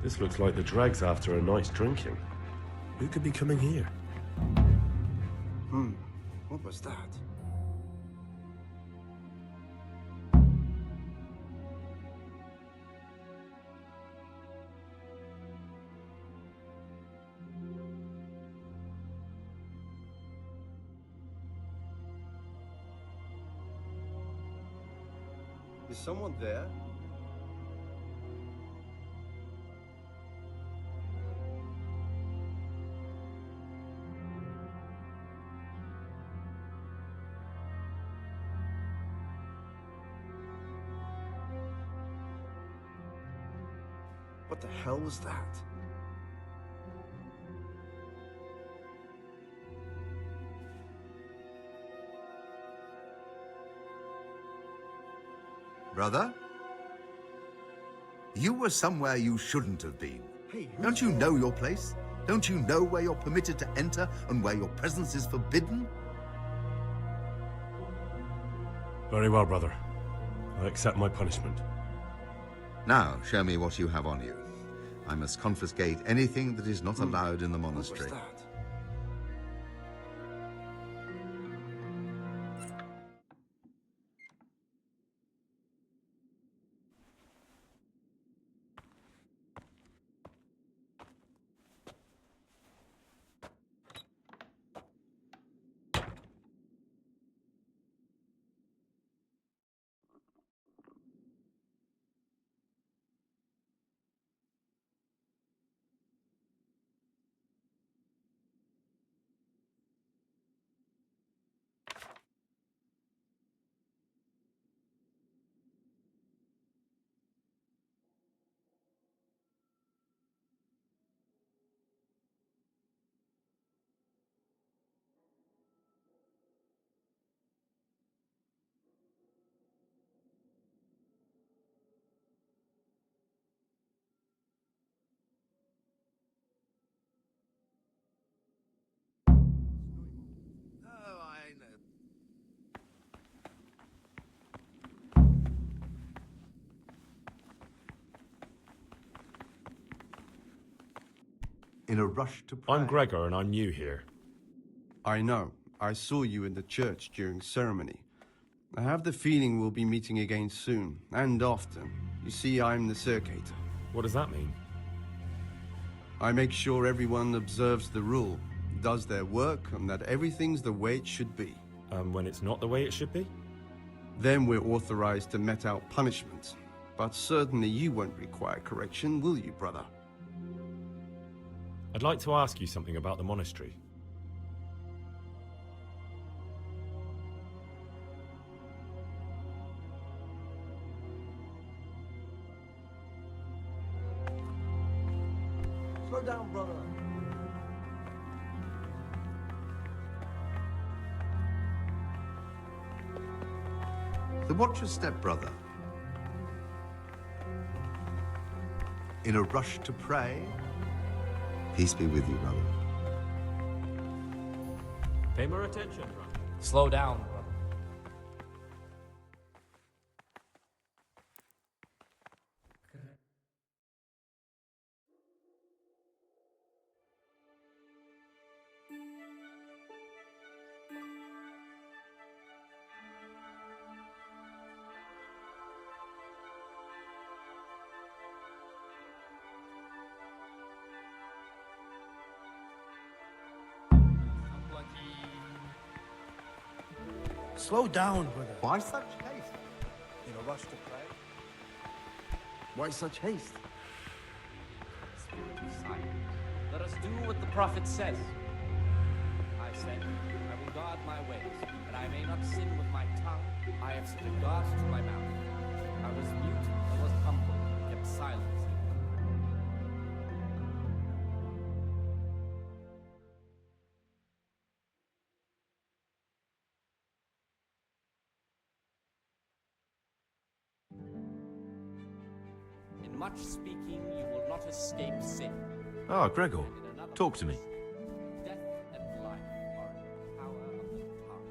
This looks like the dregs after a night's drinking. Who could be coming here? What was that? Is someone there? What the hell was that? Brother? You were somewhere you shouldn't have been. Hey, Don't you know your place? Don't you know where you're permitted to enter and where your presence is forbidden? Very well, brother. I accept my punishment. Now, show me what you have on you. I must confiscate anything that is not allowed in the monastery. What was that? In a rush to pray. I'm Gregor and I'm new here. I know. I saw you in the church during ceremony. I have the feeling we'll be meeting again soon, and often. You see, I'm the circator. What does that mean? I make sure everyone observes the rule, does their work, and that everything's the way it should be. When it's not the way it should be? Then we're authorized to mete out punishment. But certainly you won't require correction, will you, brother? I'd like to ask you something about the monastery. Slow down, brother. So watch your step, brother. In a rush to pray. Peace be with you, brother. Pay more attention, brother. Slow down, brother. Slow down, brother. Why such haste? In a rush to pray? Why such haste? Spirit be silent. Let us do what the prophet says. I said, I will guard my ways, that I may not sin with my tongue. I have set a guard to my mouth. I was mute, I was humble, and kept silence. In much speaking, you will not escape sin. Ah, Gregor, talk to me. Death and life are in the power of the tongue.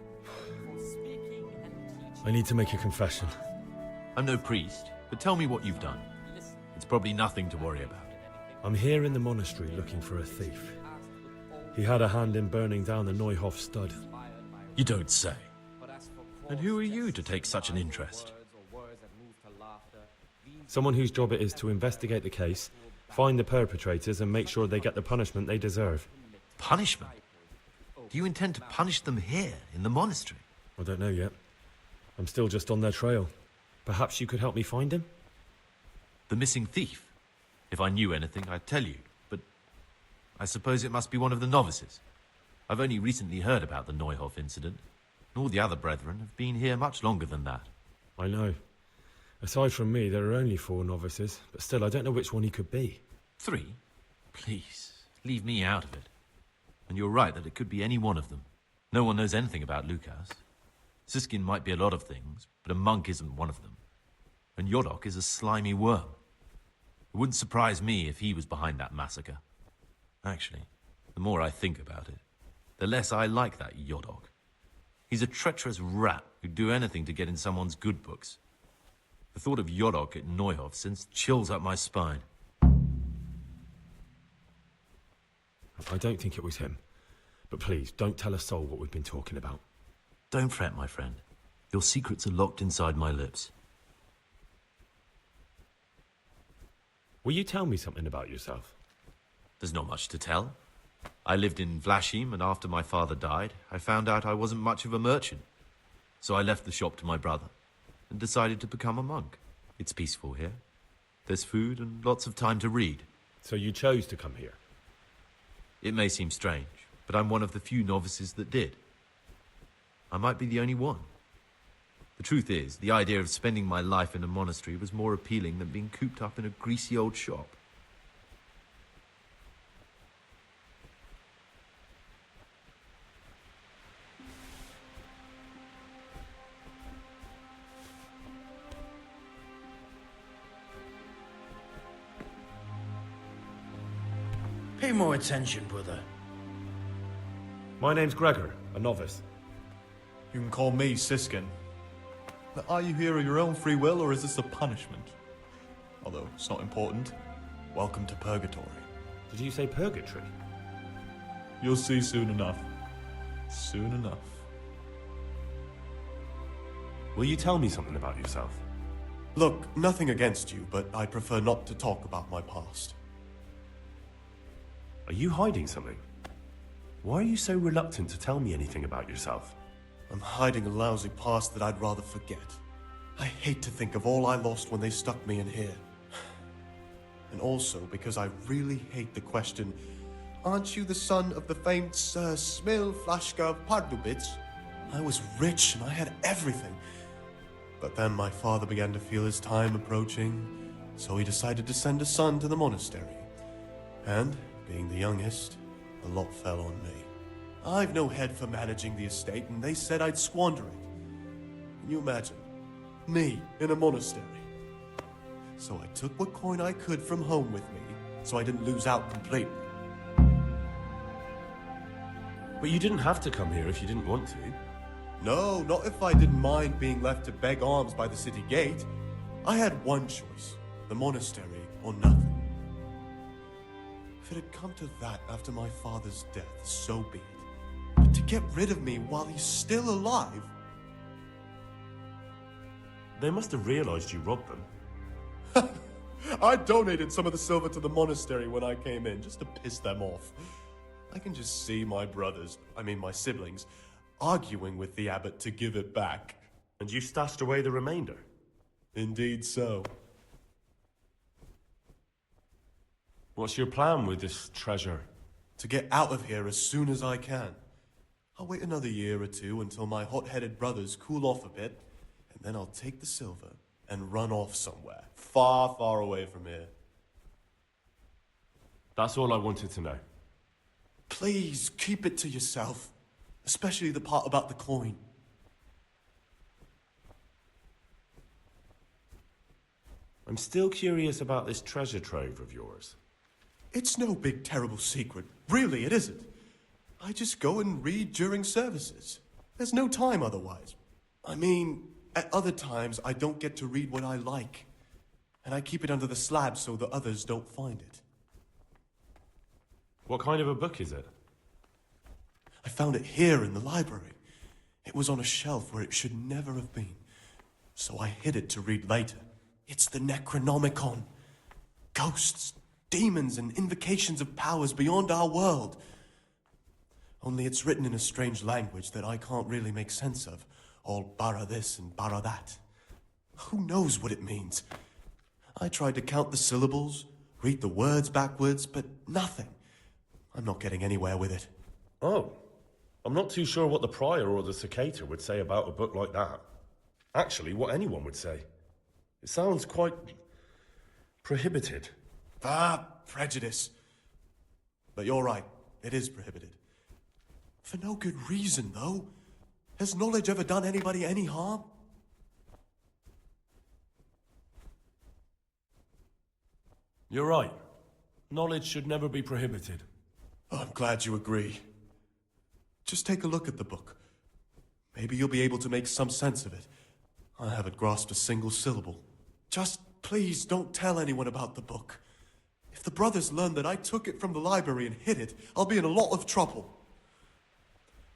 For speaking and teaching. I need to make a confession. I'm no priest, but tell me what you've done. Listen. It's probably nothing to worry about. I'm here in the monastery looking for a thief. He had a hand in burning down the Neuhof stud. You don't say. And who are you to take such an interest? Someone whose job it is to investigate the case, find the perpetrators and make sure they get the punishment they deserve. Punishment? Do you intend to punish them here, in the monastery? I don't know yet. I'm still just on their trail. Perhaps you could help me find him? The missing thief? If I knew anything, I'd tell you, but I suppose it must be one of the novices. I've only recently heard about the Neuhof incident, and all the other brethren have been here much longer than that. I know. Aside from me, there are only 4 novices, but still, I don't know which one he could be. 3? Please, leave me out of it. And you're right that it could be any one of them. No one knows anything about Lukas. Siskin might be a lot of things, but a monk isn't one of them. And Yodok is a slimy worm. It wouldn't surprise me if he was behind that massacre. Actually, the more I think about it, the less I like that Yodok. He's a treacherous rat who'd do anything to get in someone's good books. The thought of Yodok at Neuhof sends chills up my spine. I don't think it was him. But please, don't tell a soul what we've been talking about. Don't fret, my friend. Your secrets are locked inside my lips. Will you tell me something about yourself? There's not much to tell. I lived in Vlashim, and after my father died, I found out I wasn't much of a merchant. So I left the shop to my brother, and decided to become a monk. It's peaceful here. There's food and lots of time to read. So you chose to come here? It may seem strange, but I'm one of the few novices that did. I might be the only one. The truth is, the idea of spending my life in a monastery was more appealing than being cooped up in a greasy old shop. Pay more attention, brother. My name's Gregor, a novice. You can call me Siskin. But are you here of your own free will, or is this a punishment? Although it's not important. Welcome to Purgatory. Did you say purgatory? You'll see soon enough. Soon enough. Will you tell me something about yourself? Look, nothing against you, but I prefer not to talk about my past. Are you hiding something? Why are you so reluctant to tell me anything about yourself? I'm hiding a lousy past that I'd rather forget. I hate to think of all I lost when they stuck me in here. And also because I really hate the question, aren't you the son of the famed Sir Smil Flashka of Pardubitz? I was rich and I had everything. But then my father began to feel his time approaching, so he decided to send a son to the monastery. And, being the youngest, a lot fell on me. I've no head for managing the estate, and they said I'd squander it. Can you imagine? Me, in a monastery. So I took what coin I could from home with me, so I didn't lose out completely. But you didn't have to come here if you didn't want to. No, not if I didn't mind being left to beg alms by the city gate. I had one choice, the monastery or nothing. If it had come to that after my father's death, so be it. But to get rid of me while he's still alive... They must have realized you robbed them. I donated some of the silver to the monastery when I came in, just to piss them off. I can just see my my siblings, arguing with the abbot to give it back. And you stashed away the remainder? Indeed so. What's your plan with this treasure? To get out of here as soon as I can. I'll wait another year or two until my hot-headed brothers cool off a bit, and then I'll take the silver and run off somewhere, far, far away from here. That's all I wanted to know. Please, keep it to yourself. Especially the part about the coin. I'm still curious about this treasure trove of yours. It's no big, terrible secret. Really, it isn't. I just go and read during services. There's no time otherwise. I mean, at other times, I don't get to read what I like. and I keep it under the slab so the others don't find it. What kind of a book is it? I found it here in the library. It was on a shelf where it should never have been, so I hid it to read later. It's the Necronomicon. Ghosts, demons, and invocations of powers beyond our world. Only it's written in a strange language that I can't really make sense of. All bara this and bara that. Who knows what it means? I tried to count the syllables, read the words backwards, but nothing. I'm not getting anywhere with it. Oh, I'm not too sure what the prior or the cicada would say about a book like that. Actually, what anyone would say. It sounds quite prohibited. Prejudice. But you're right, it is prohibited. For no good reason, though. Has knowledge ever done anybody any harm? You're right. Knowledge should never be prohibited. Oh, I'm glad you agree. Just take a look at the book. Maybe you'll be able to make some sense of it. I haven't grasped a single syllable. Just please don't tell anyone about the book. If the brothers learn that I took it from the library and hid it, I'll be in a lot of trouble.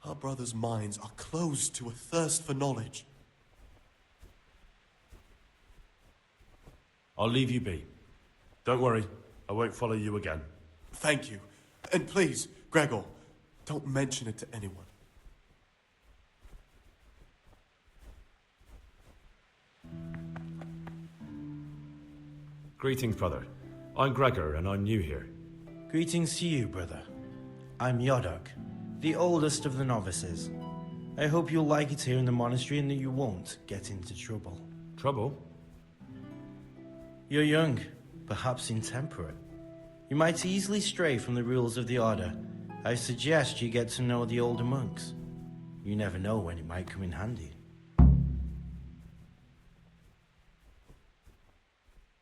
Our brothers' minds are closed to a thirst for knowledge. I'll leave you be. Don't worry, I won't follow you again. Thank you. And please, Gregor, don't mention it to anyone. Greetings, brother. I'm Gregor, and I'm new here. Greetings to you, brother. I'm Yodok, the oldest of the novices. I hope you'll like it here in the monastery and that you won't get into trouble. Trouble? You're young, perhaps intemperate. You might easily stray from the rules of the order. I suggest you get to know the older monks. You never know when it might come in handy.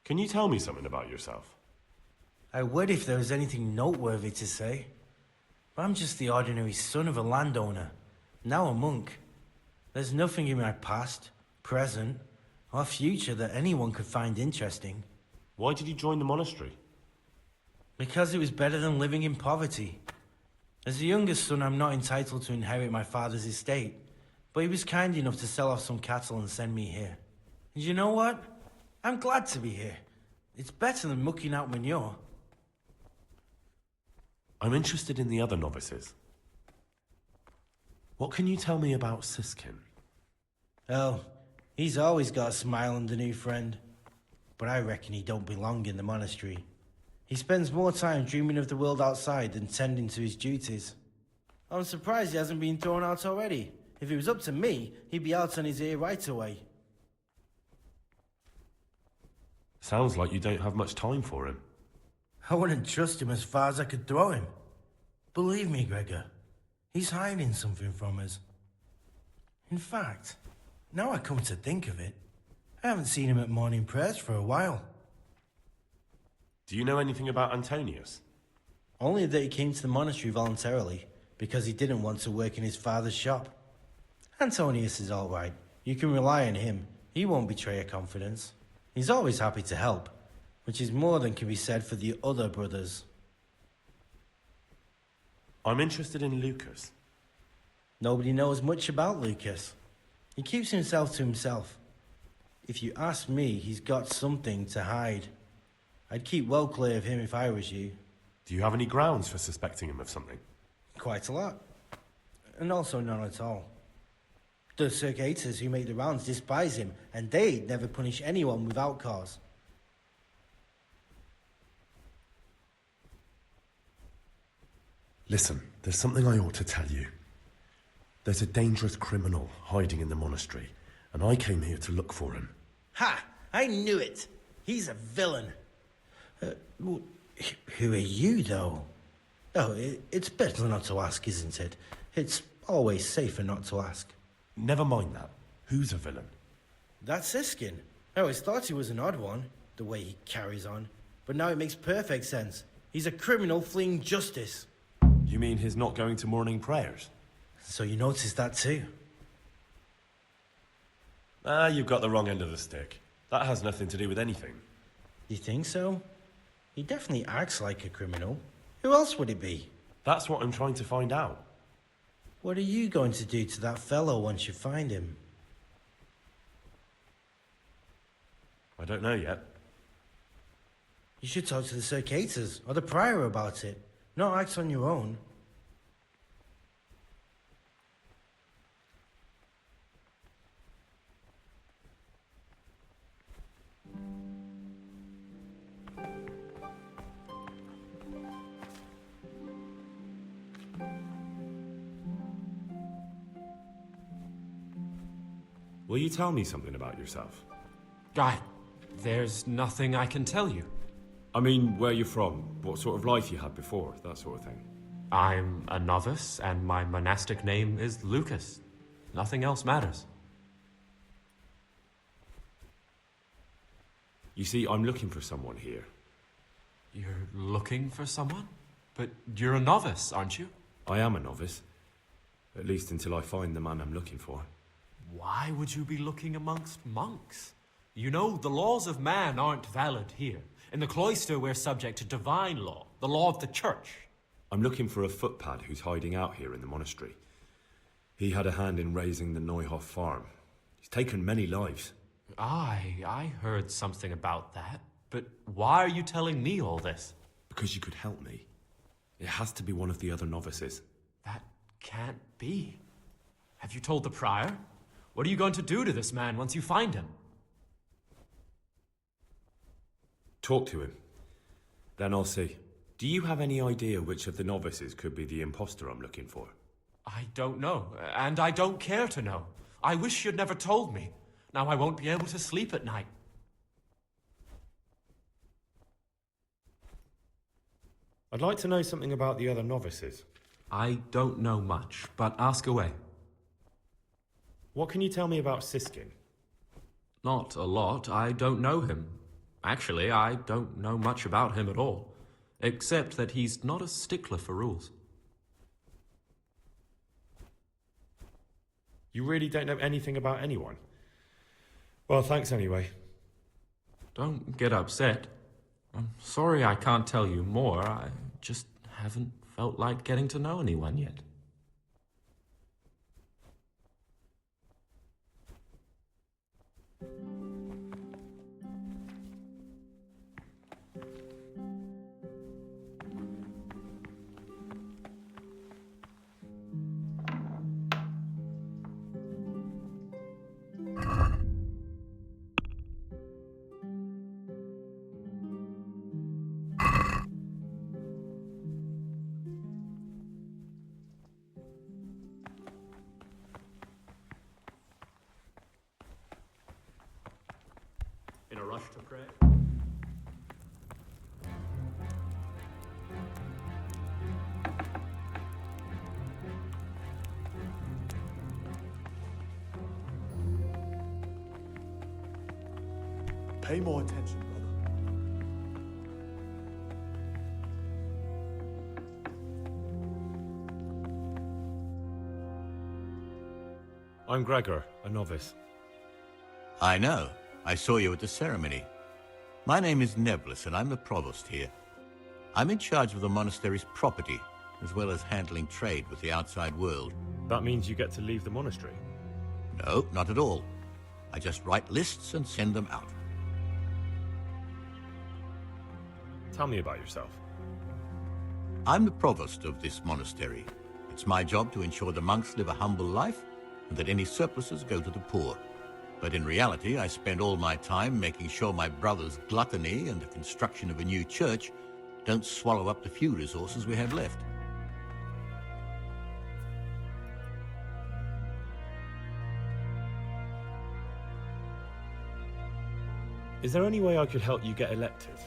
Can you tell me something about yourself? I would if there was anything noteworthy to say. But I'm just the ordinary son of a landowner, now a monk. There's nothing in my past, present, or future that anyone could find interesting. Why did you join the monastery? Because it was better than living in poverty. As the youngest son, I'm not entitled to inherit my father's estate, but he was kind enough to sell off some cattle and send me here. And you know what? I'm glad to be here. It's better than mucking out manure. I'm interested in the other novices. What can you tell me about Siskin? Oh, he's always got a smile on the new friend. But I reckon he don't belong in the monastery. He spends more time dreaming of the world outside than tending to his duties. I'm surprised he hasn't been thrown out already. If it was up to me, he'd be out on his ear right away. Sounds like you don't have much time for him. I wouldn't trust him as far as I could throw him. Believe me, Gregor, he's hiding something from us. In fact, now I come to think of it, I haven't seen him at morning prayers for a while. Do you know anything about Antonius? Only that he came to the monastery voluntarily, because he didn't want to work in his father's shop. Antonius is all right. You can rely on him. He won't betray your confidence. He's always happy to help, which is more than can be said for the other brothers. I'm interested in Lucas. Nobody knows much about Lucas. He keeps himself to himself. If you ask me, he's got something to hide. I'd keep well clear of him if I was you. Do you have any grounds for suspecting him of something? Quite a lot. And also none at all. The circators who make the rounds despise him, and they'd never punish anyone without cause. Listen, there's something I ought to tell you. There's a dangerous criminal hiding in the monastery, and I came here to look for him. Ha! I knew it! He's a villain. Who are you, though? Oh, it's better not to ask, isn't it? It's always safer not to ask. Never mind that. Who's a villain? That's Siskin. I always thought he was an odd one, the way he carries on. But now it makes perfect sense. He's a criminal fleeing justice. You mean his not going to morning prayers? So you noticed that too? You've got the wrong end of the stick. That has nothing to do with anything. You think so? He definitely acts like a criminal. Who else would it be? That's what I'm trying to find out. What are you going to do to that fellow once you find him? I don't know yet. You should talk to the Circators or the Prior about it, not act on your own. Will you tell me something about yourself? There's nothing I can tell you. I mean, where you're from, what sort of life you had before, that sort of thing. I'm a novice, and my monastic name is Lucas. Nothing else matters. You see, I'm looking for someone here. You're looking for someone? But you're a novice, aren't you? I am a novice. At least until I find the man I'm looking for. Why would you be looking amongst monks? You know, the laws of man aren't valid here. In the cloister, we're subject to divine law, the law of the church. I'm looking for a footpad who's hiding out here in the monastery. He had a hand in raising the Neuhof farm. He's taken many lives. I heard something about that. But why are you telling me all this? Because you could help me. It has to be one of the other novices. That can't be. Have you told the prior? What are you going to do to this man once you find him? Talk to him. Then I'll see. Do you have any idea which of the novices could be the imposter I'm looking for? I don't know, and I don't care to know. I wish you'd never told me. Now I won't be able to sleep at night. I'd like to know something about the other novices. I don't know much, but ask away. What can you tell me about Siskin? Not a lot. I don't know him. Actually, I don't know much about him at all, except that he's not a stickler for rules. You really don't know anything about anyone? Well, thanks anyway. Don't get upset. I'm sorry I can't tell you more. I just haven't felt like getting to know anyone yet. In a rush to pray? Pay more attention, brother. I'm Gregor, a novice. I know. I saw you at the ceremony. My name is Nebulus, and I'm the provost here. I'm in charge of the monastery's property, as well as handling trade with the outside world. That means you get to leave the monastery? No, not at all. I just write lists and send them out. Tell me about yourself. I'm the provost of this monastery. It's my job to ensure the monks live a humble life, and that any surpluses go to the poor. But in reality, I spend all my time making sure my brother's gluttony and the construction of a new church don't swallow up the few resources we have left. Is there any way I could help you get elected?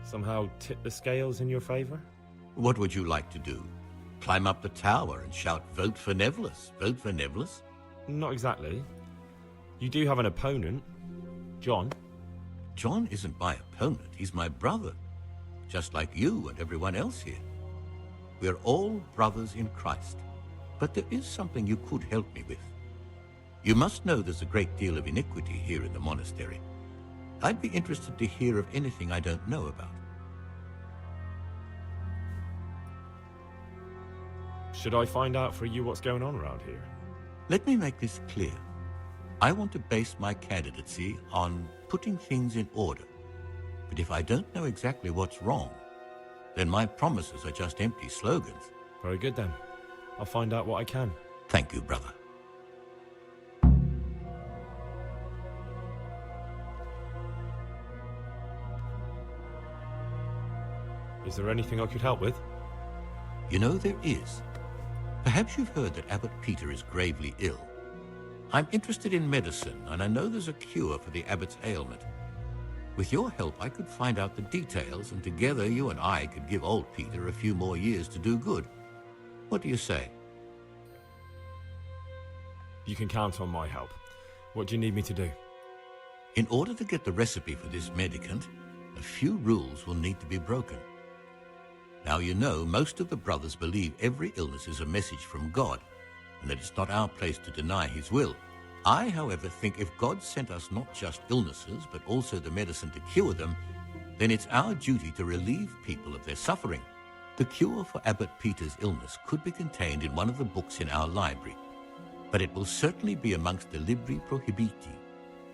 Somehow tip the scales in your favor? What would you like to do? Climb up the tower and shout, "Vote for Nebulus, vote for Nebulus"? Not exactly. You do have an opponent, John. John isn't my opponent, he's my brother. Just like you and everyone else here. We're all brothers in Christ. But there is something you could help me with. You must know there's a great deal of iniquity here in the monastery. I'd be interested to hear of anything I don't know about. Should I find out for you what's going on around here? Let me make this clear. I want to base my candidacy on putting things in order. But if I don't know exactly what's wrong, then my promises are just empty slogans. Very good then. I'll find out what I can. Thank you, brother. Is there anything I could help with? You know, there is. Perhaps you've heard that Abbot Peter is gravely ill. I'm interested in medicine, and I know there's a cure for the abbot's ailment. With your help, I could find out the details, and together you and I could give old Peter a few more years to do good. What do you say? You can count on my help. What do you need me to do? In order to get the recipe for this medicament, a few rules will need to be broken. Now, you know, most of the brothers believe every illness is a message from God, and that it's not our place to deny his will. I, however, think if God sent us not just illnesses, but also the medicine to cure them, then it's our duty to relieve people of their suffering. The cure for Abbot Peter's illness could be contained in one of the books in our library, but it will certainly be amongst the libri prohibiti,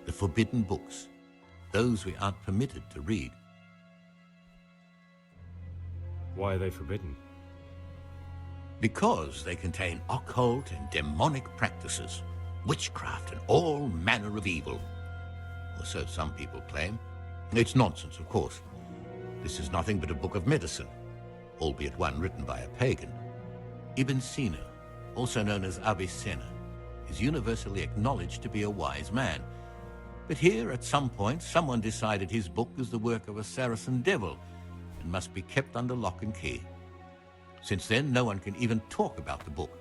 the forbidden books, those we aren't permitted to read. Why are they forbidden? Because they contain occult and demonic practices, witchcraft and all manner of evil. Or so some people claim. It's nonsense, of course. This is nothing but a book of medicine, albeit one written by a pagan. Ibn Sina, also known as Avicenna, is universally acknowledged to be a wise man. But here, at some point, someone decided his book is the work of a Saracen devil and must be kept under lock and key. Since then, no one can even talk about the book.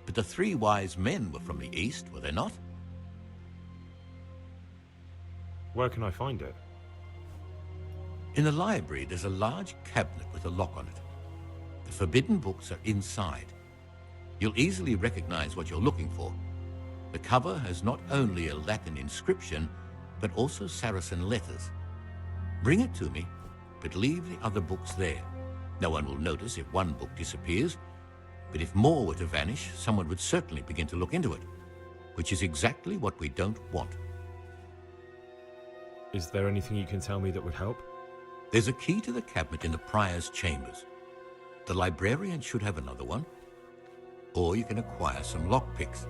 But the three wise men were from the East, were they not? Where can I find it? In the library, there's a large cabinet with a lock on it. The forbidden books are inside. You'll easily recognize what you're looking for. The cover has not only a Latin inscription, but also Saracen letters. Bring it to me, but leave the other books there. No one will notice if one book disappears, but if more were to vanish, someone would certainly begin to look into it, which is exactly what we don't want. Is there anything you can tell me that would help? There's a key to the cabinet in the prior's chambers. The librarian should have another one, or you can acquire some lockpicks.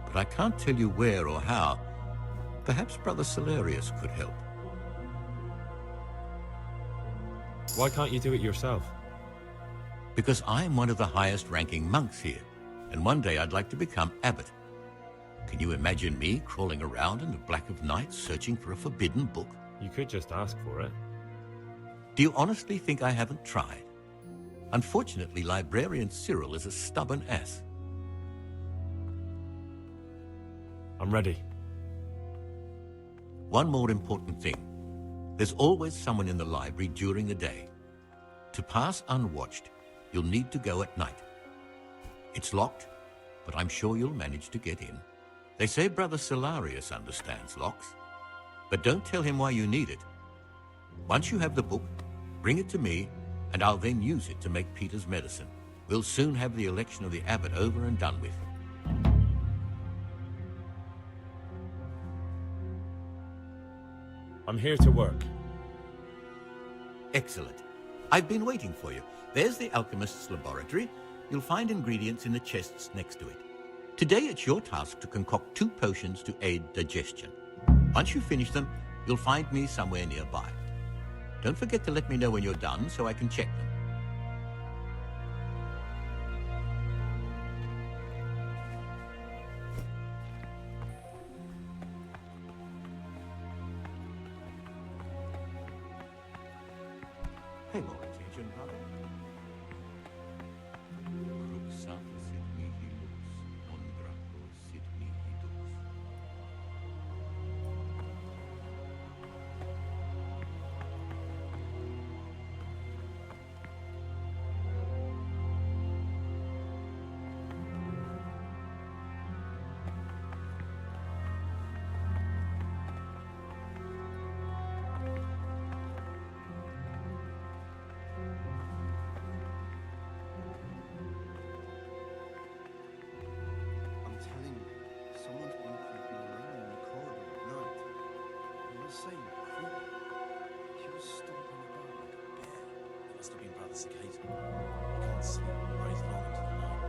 But I can't tell you where or how. Perhaps Brother Salarius could help. Why can't you do it yourself? Because I'm one of the highest-ranking monks here, and one day I'd like to become abbot. Can you imagine me crawling around in the black of night searching for a forbidden book? You could just ask for it. Do you honestly think I haven't tried? Unfortunately, Librarian Cyril is a stubborn ass. I'm ready. One more important thing. There's always someone in the library during the day. To pass unwatched, you'll need to go at night. It's locked, but I'm sure you'll manage to get in. They say Brother Salarius understands locks, but don't tell him why you need it. Once you have the book, bring it to me, and I'll then use it to make Peter's medicine. We'll soon have the election of the abbot over and done with. I'm here to work. Excellent. I've been waiting for you. There's the alchemist's laboratory. You'll find ingredients in the chests next to it. Today it's your task to concoct 2 potions to aid digestion. Once you finish them, you'll find me somewhere nearby. Don't forget to let me know when you're done so I can check them. Pay more attention, brother. same creepy. He was stomping about like a bear. It must have been Brother Cicada. I can't sleep. Or he's long into the night.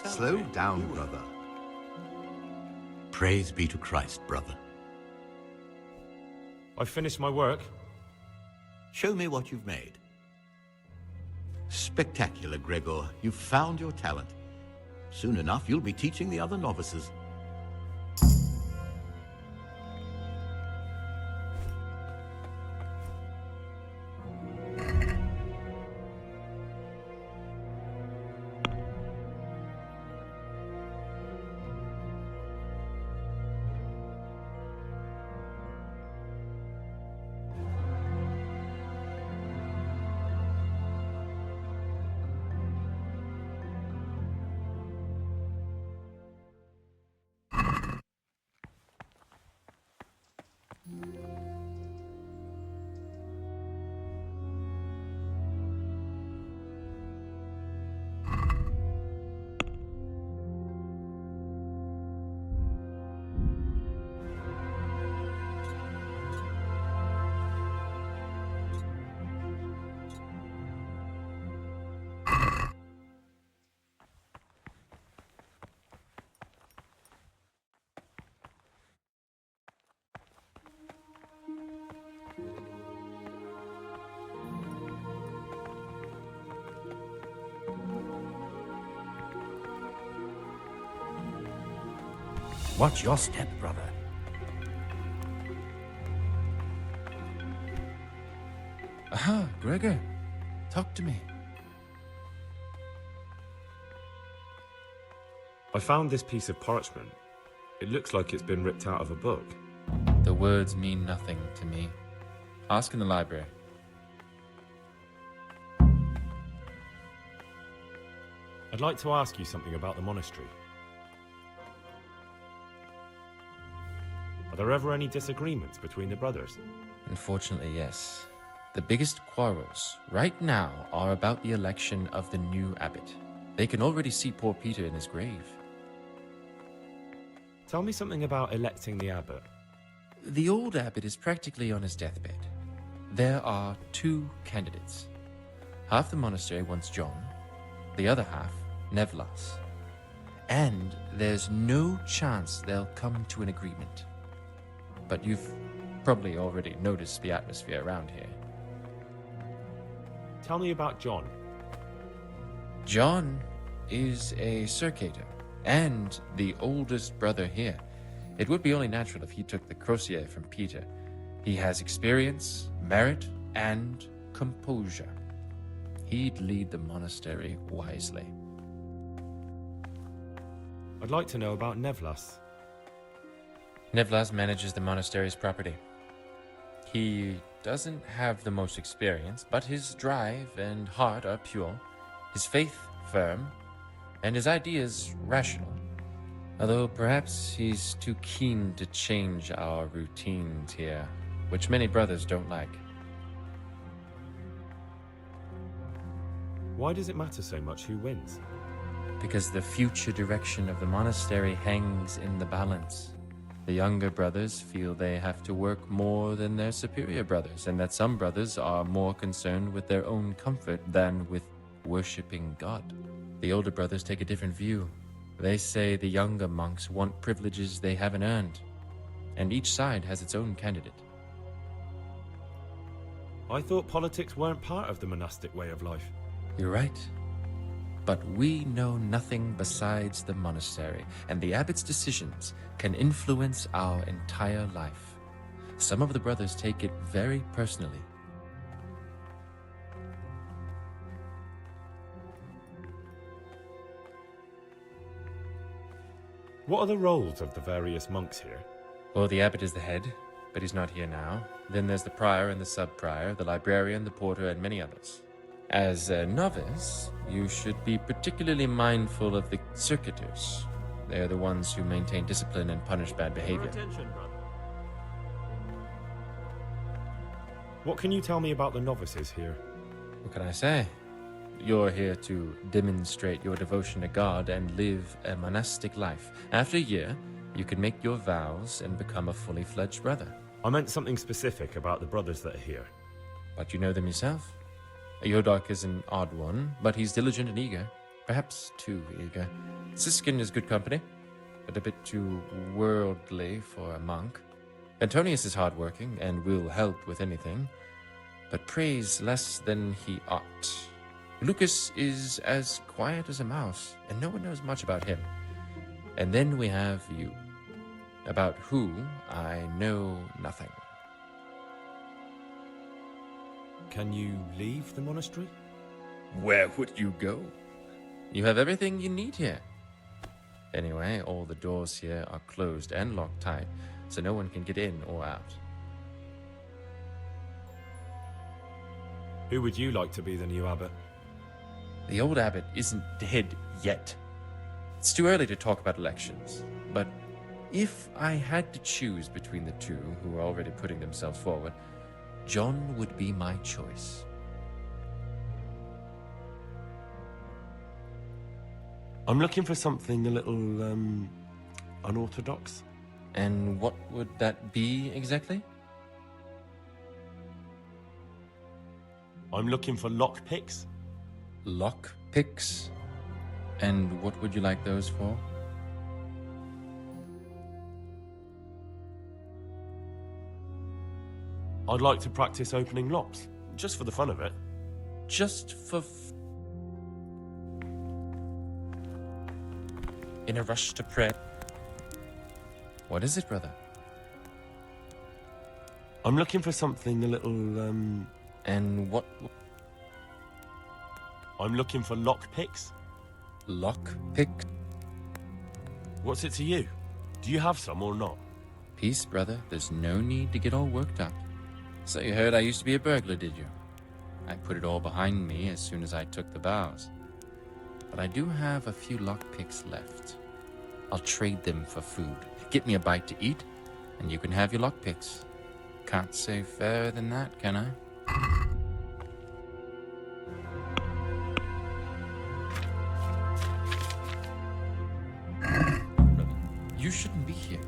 Slow down, brother. Praise be to Christ, brother. I finished my work. Show me what you've made. Spectacular, Gregor. You've found your talent. Soon enough, you'll be teaching the other novices. Watch your step, brother. Aha, Gregor. Talk to me. I found this piece of parchment. It looks like it's been ripped out of a book. The words mean nothing to me. Ask in the library. I'd like to ask you something about the monastery. Are there ever any disagreements between the brothers? Unfortunately, yes. The biggest quarrels right now are about the election of the new abbot. They can already see poor Peter in his grave. Tell me something about electing the abbot. The old abbot is practically on his deathbed. There are two candidates. Half the monastery wants John, the other half, Nevlas. And there's no chance they'll come to an agreement. But you've probably already noticed the atmosphere around here. Tell me about John. John is a circator, and the oldest brother here. It would be only natural if he took the crosier from Peter. He has experience, merit, and composure. He'd lead the monastery wisely. I'd like to know about Nevlas. Nevlas manages the monastery's property. He doesn't have the most experience, but his drive and heart are pure, his faith firm, and his ideas rational. Although perhaps he's too keen to change our routines here, which many brothers don't like. Why does it matter so much who wins? Because the future direction of the monastery hangs in the balance. The younger brothers feel they have to work more than their superior brothers, and that some brothers are more concerned with their own comfort than with worshipping God. The older brothers take a different view. They say the younger monks want privileges they haven't earned, and each side has its own candidate. I thought politics weren't part of the monastic way of life. You're right. But we know nothing besides the monastery, and the abbot's decisions can influence our entire life. Some of the brothers take it very personally. What are the roles of the various monks here? Well, the abbot is the head, but he's not here now. Then there's the prior and the sub-prior, the librarian, the porter, and many others. As a novice, you should be particularly mindful of the circuitors. They're the ones who maintain discipline and punish bad behavior. Attention, brother. What can you tell me about the novices here? What can I say? You're here to demonstrate your devotion to God and live a monastic life. After a year, you can make your vows and become a fully fledged brother. I meant something specific about the brothers that are here. But you know them yourself. Yodak is an odd one, but he's diligent and eager. Perhaps too eager. Siskin is good company, but a bit too worldly for a monk. Antonius is hardworking and will help with anything, but prays less than he ought. Lucas is as quiet as a mouse, and no one knows much about him. And then we have you, about who I know nothing. Can you leave the monastery? Where would you go? You have everything you need here. Anyway, all the doors here are closed and locked tight, so no one can get in or out. Who would you like to be the new abbot? The old abbot isn't dead yet. It's too early to talk about elections, but if I had to choose between the two who are already putting themselves forward, John would be my choice. I'm looking for something a little, unorthodox. And what would that be exactly? I'm looking for lockpicks. Lockpicks? And what would you like those for? I'd like to practice opening locks, just for the fun of it. Just for in a rush to pray. What is it, brother? I'm looking for something a little, And what... I'm looking for lockpicks. Lockpick? What's it to you? Do you have some or not? Peace, brother. There's no need to get all worked up. So you heard I used to be a burglar, did you? I put it all behind me as soon as I took the vows. But I do have a few lockpicks left. I'll trade them for food. Get me a bite to eat, and you can have your lockpicks. Can't say fairer than that, can I? Brother, you shouldn't be here.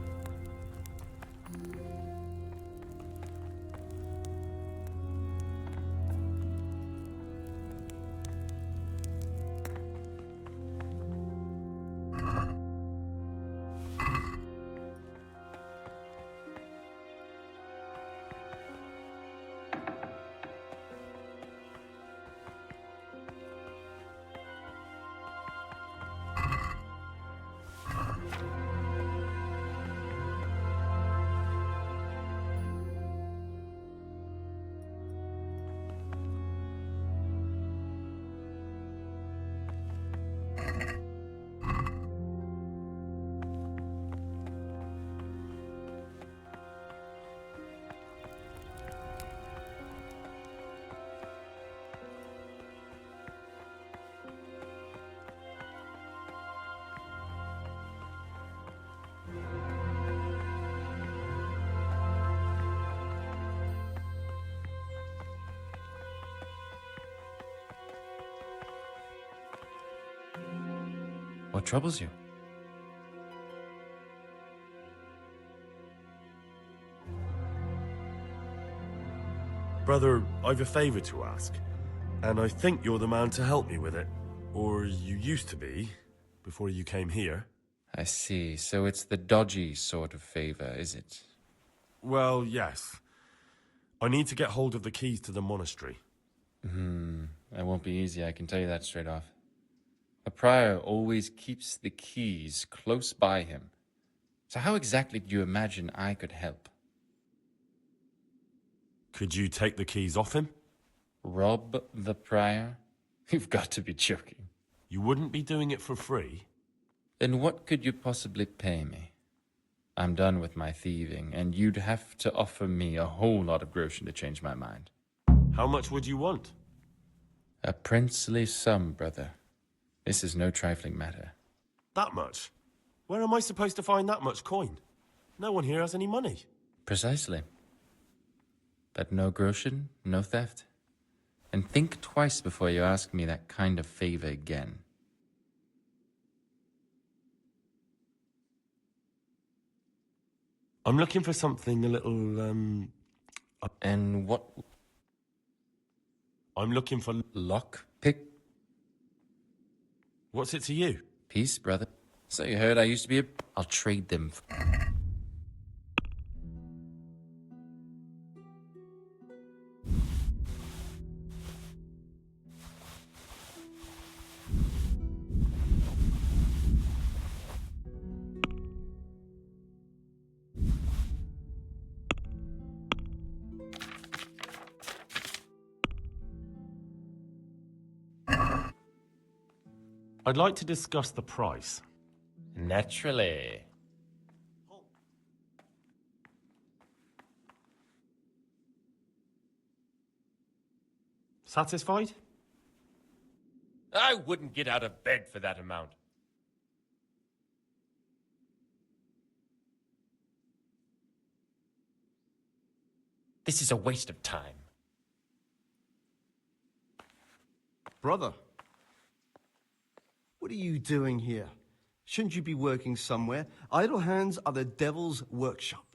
What troubles you? Brother, I've a favor to ask, and I think you're the man to help me with it. Or you used to be, before you came here. I see. So it's the dodgy sort of favor, is it? Well, yes. I need to get hold of the keys to the monastery. That won't be easy, I can tell you that straight off. A prior always keeps the keys close by him. So how exactly do you imagine I could help? Could you take the keys off him? Rob the prior? You've got to be joking. You wouldn't be doing it for free? Then what could you possibly pay me? I'm done with my thieving, and you'd have to offer me a whole lot of groschen to change my mind. How much would you want? A princely sum, brother. This is no trifling matter. That much? Where am I supposed to find that much coin? No one here has any money. Precisely. But no groschen, no theft. And think twice before you ask me that kind of favor again. I'm looking for something a little, And what? I'm looking for... Lockpick? What's it to you? Peace, brother. So you heard I used to be a... I'll trade them. I'd like to discuss the price. Naturally. Satisfied? I wouldn't get out of bed for that amount. This is a waste of time. Brother, what are you doing here? Shouldn't you be working somewhere? Idle hands are the devil's workshop.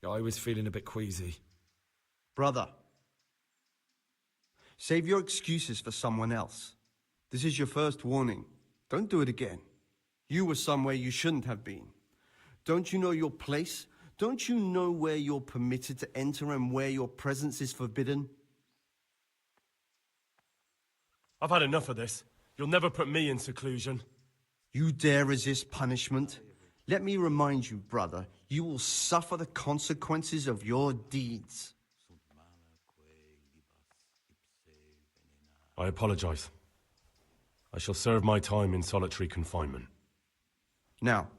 I was feeling a bit queasy. Brother, save your excuses for someone else. This is your first warning. Don't do it again. You were somewhere you shouldn't have been. Don't you know your place? Don't you know where you're permitted to enter and where your presence is forbidden? I've had enough of this. You'll never put me in seclusion. You dare resist punishment? Let me remind you, brother, you will suffer the consequences of your deeds. I apologize. I shall serve my time in solitary confinement. Now,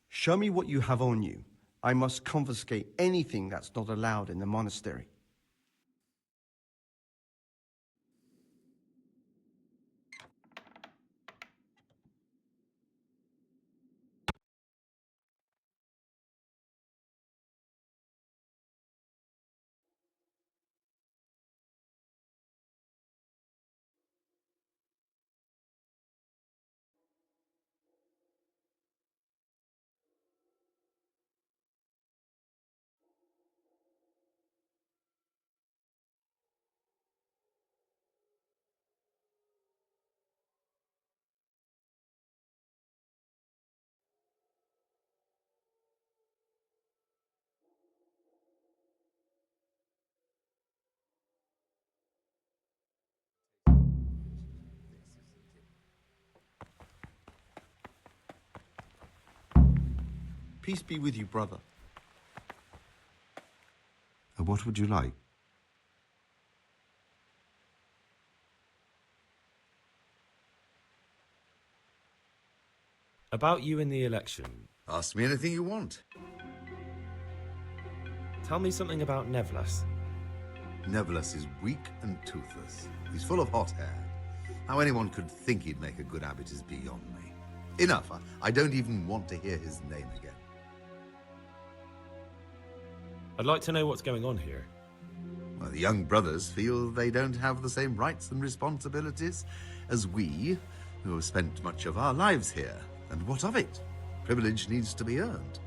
show me what you have on you. I must confiscate anything that's not allowed in the monastery. Peace be with you, brother. What would you like? About you in the election. Ask me anything you want. Tell me something about Nevlas. Nevlas is weak and toothless. He's full of hot hair. How anyone could think he'd make a good abbot is beyond me. Enough. I don't even want to hear his name again. I'd like to know what's going on here. Well, the young brothers feel they don't have the same rights and responsibilities as we, who have spent much of our lives here. And what of it? Privilege needs to be earned.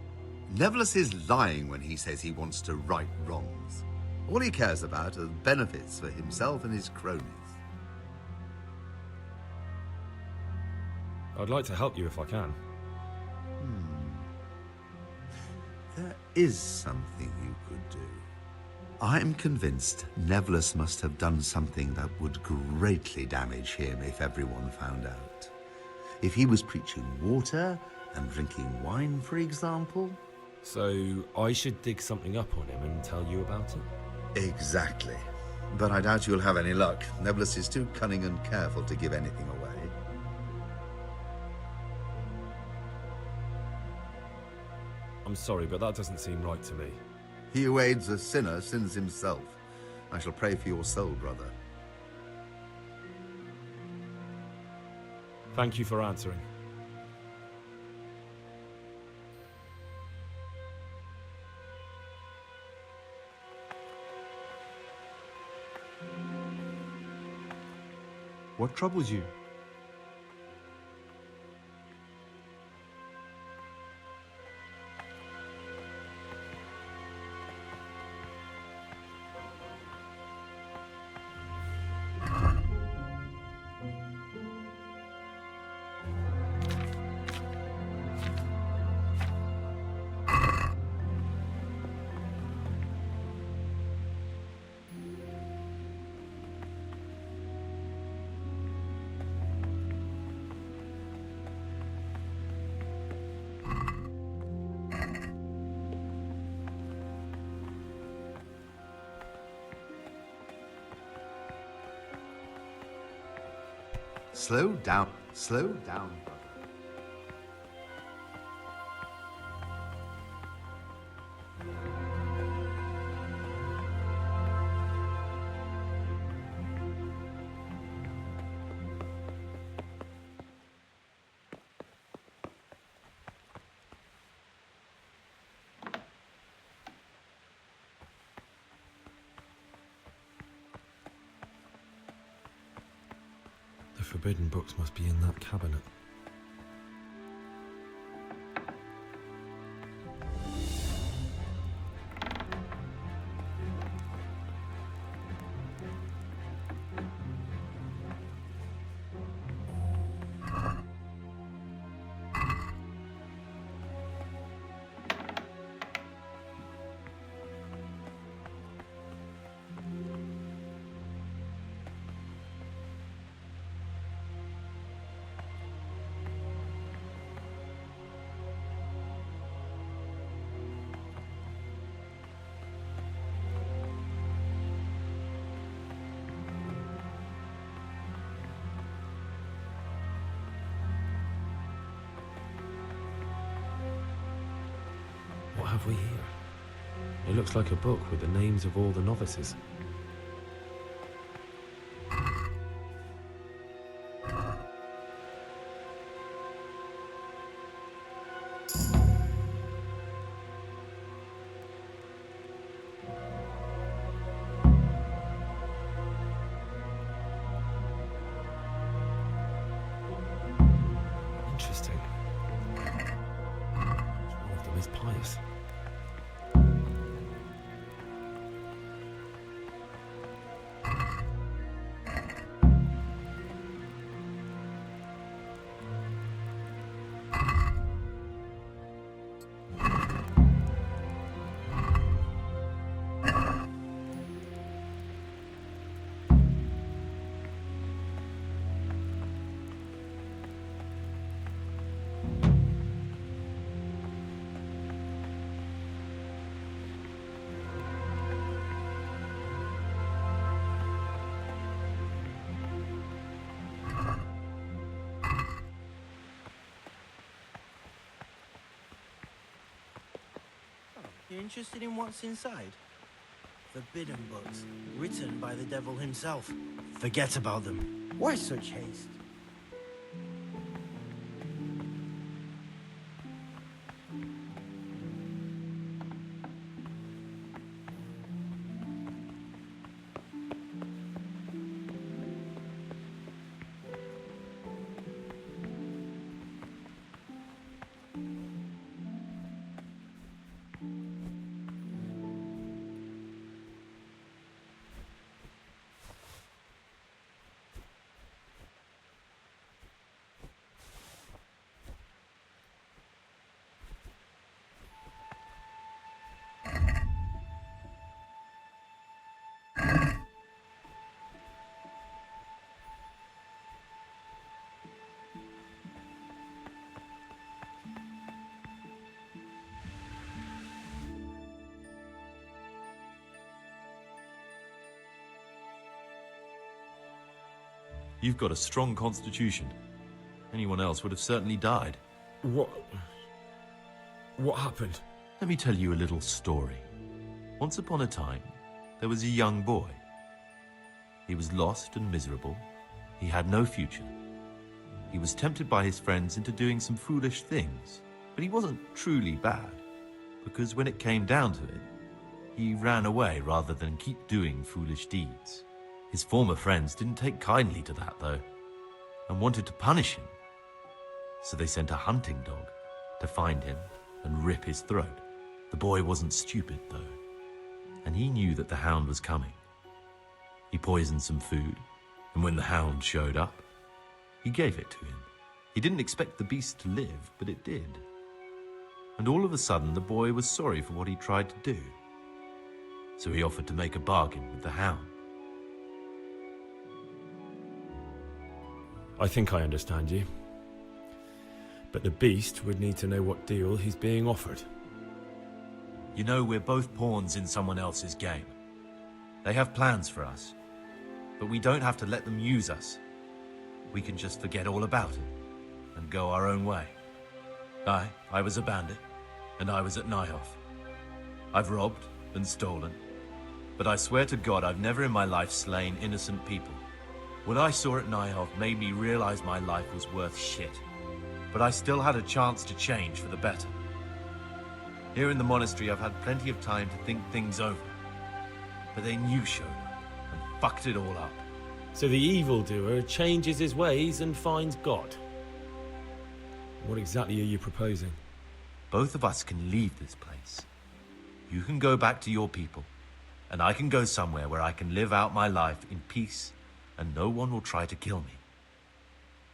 Nevlas is lying when he says he wants to right wrongs. All he cares about are benefits for himself and his cronies. I'd like to help you if I can. There is something you could do. I'm convinced Nevlas must have done something that would greatly damage him if everyone found out. If he was preaching water and drinking wine, for example. So I should dig something up on him and tell you about it? Exactly. But I doubt you'll have any luck. Nevlas is too cunning and careful to give anything away. I'm sorry, but that doesn't seem right to me. He who aids a sinner sins himself. I shall pray for your soul, brother. Thank you for answering. What troubles you? Slow down, brother. The forbidden books must be in that cabinet. have we here? It looks like a book with the names of all the novices. Interesting. One of them is Pious. You interested in what's inside? Forbidden books, written by the devil himself. Forget about them. Why such haste? You've got a strong constitution. Anyone else would have certainly died. What happened? Let me tell you a little story. Once upon a time, there was a young boy. He was lost and miserable. He had no future. He was tempted by his friends into doing some foolish things, but he wasn't truly bad, because when it came down to it, he ran away rather than keep doing foolish deeds. His former friends didn't take kindly to that, though, and wanted to punish him. So they sent a hunting dog to find him and rip his throat. The boy wasn't stupid, though, and he knew that the hound was coming. He poisoned some food, and when the hound showed up, he gave it to him. He didn't expect the beast to live, but it did. And all of a sudden, the boy was sorry for what he tried to do. So he offered to make a bargain with the hound. I think I understand you. But the beast would need to know what deal he's being offered. You know, we're both pawns in someone else's game. They have plans for us, but we don't have to let them use us. We can just forget all about it and go our own way. I was a bandit, and I was at Nyhoff. I've robbed and stolen, but I swear to God I've never in my life slain innocent people. What I saw at Nyhoff made me realize my life was worth shit, but I still had a chance to change for the better. Here in the monastery, I've had plenty of time to think things over, but then you showed up and fucked it all up. So the evildoer changes his ways and finds God. What exactly are you proposing? Both of us can leave this place. You can go back to your people, and I can go somewhere where I can live out my life in peace and no one will try to kill me.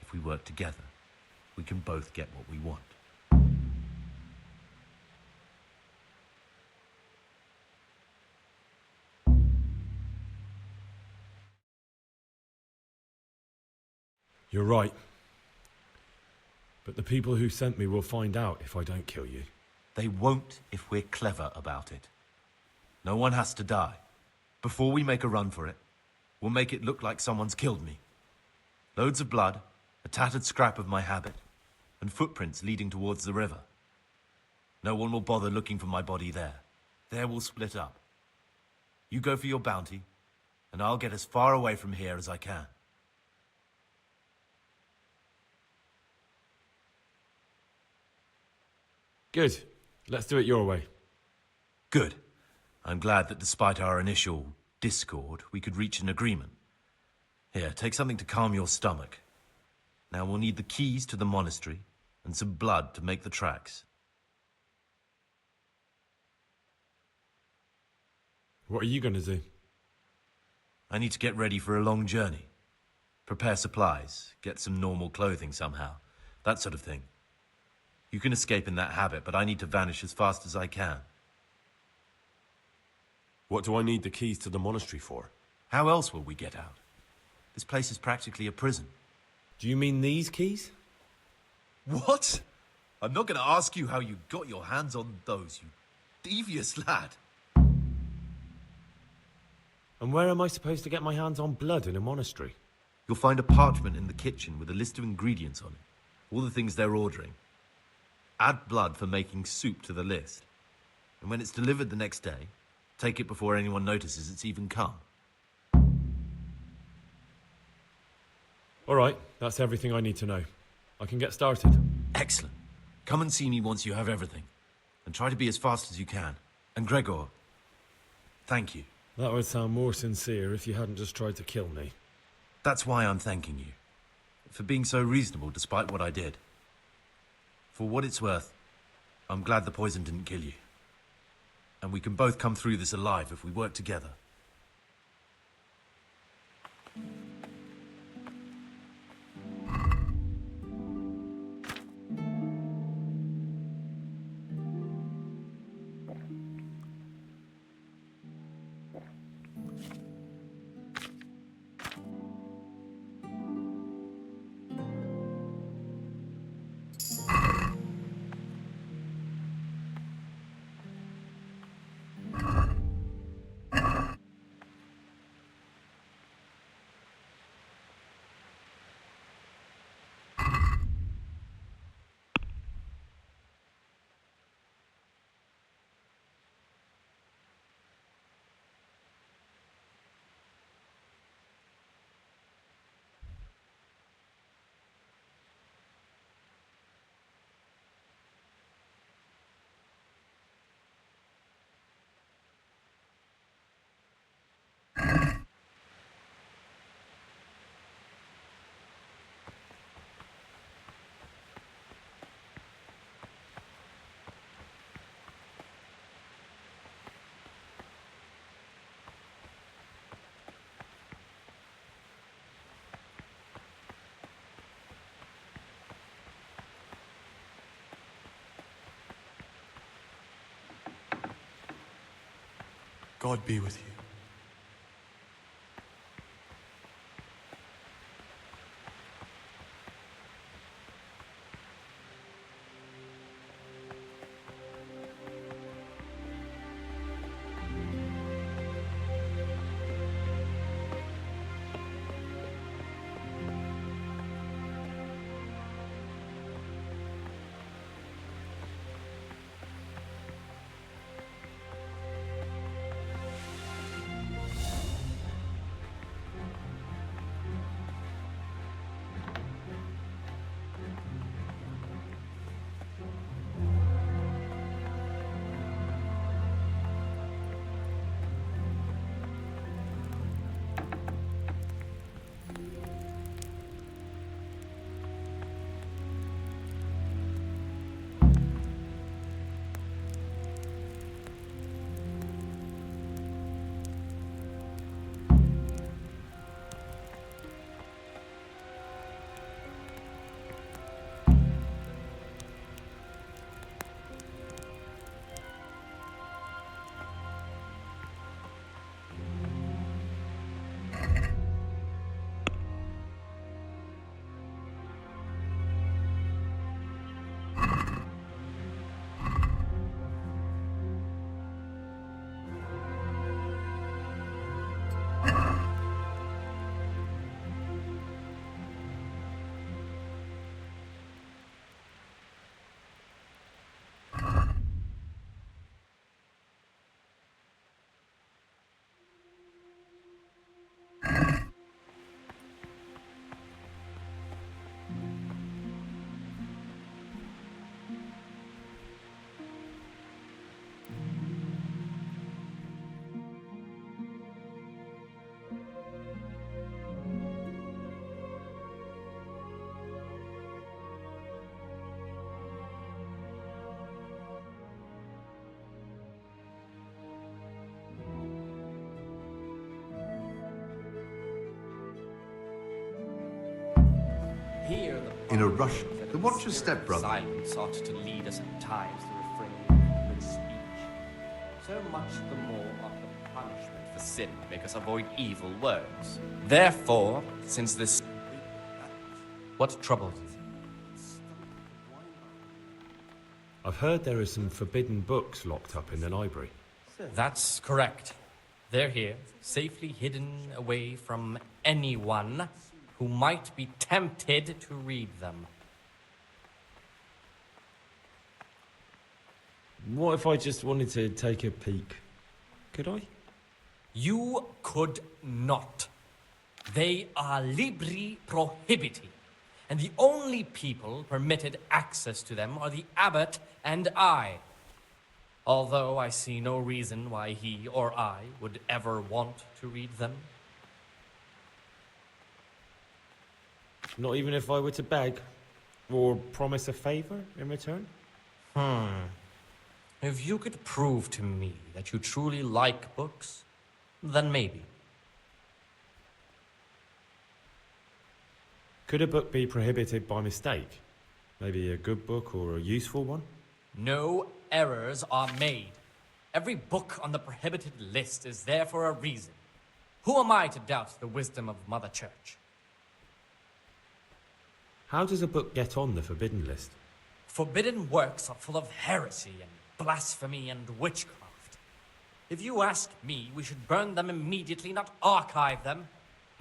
If we work together, we can both get what we want. You're right. But the people who sent me will find out if I don't kill you. They won't if we're clever about it. No one has to die. Before we make a run for it, we'll make it look like someone's killed me. Loads of blood, a tattered scrap of my habit, and footprints leading towards the river. No one will bother looking for my body there. There we'll split up. You go for your bounty, and I'll get as far away from here as I can. Good. Let's do it your way. Good. I'm glad that despite our initial discord, we could reach an agreement. Here, take something to calm your stomach. Now we'll need the keys to the monastery, and some blood to make the tracks. What are you going to do? I need to get ready for a long journey. Prepare supplies, get some normal clothing somehow. That sort of thing. You can escape in that habit, but I need to vanish as fast as I can. What do I need the keys to the monastery for? How else will we get out? This place is practically a prison. Do you mean these keys? What? I'm not going to ask you how you got your hands on those, you devious lad. And where am I supposed to get my hands on blood in a monastery? You'll find a parchment in the kitchen with a list of ingredients on it. All the things they're ordering. Add blood for making soup to the list. And when it's delivered the next day, take it before anyone notices it's even come. All right, that's everything I need to know. I can get started. Excellent. Come and see me once you have everything. And try to be as fast as you can. And Gregor, thank you. That would sound more sincere if you hadn't just tried to kill me. That's why I'm thanking you. For being so reasonable despite what I did. For what it's worth, I'm glad the poison didn't kill you. And we can both come through this alive if we work together. God be with you. in a rush to watch your stepbrother. Silence ought to lead us at times to refrain from good speech. So much the more ought the punishment for sin make us avoid evil words. Therefore, since this... What troubles you? I've heard there are some forbidden books locked up in the library. That's correct. They're here, safely hidden away from anyone who might be tempted to read them. What if I just wanted to take a peek? Could I? You could not. They are libri prohibiti, and the only people permitted access to them are the abbot and I. Although I see no reason why he or I would ever want to read them. Not even if I were to beg? Or promise a favor in return? If you could prove to me that you truly like books, then maybe. Could a book be prohibited by mistake? Maybe a good book or a useful one? No errors are made. Every book on the prohibited list is there for a reason. Who am I to doubt the wisdom of Mother Church? How does a book get on the forbidden list? Forbidden works are full of heresy and blasphemy and witchcraft. If you ask me, we should burn them immediately, not archive them.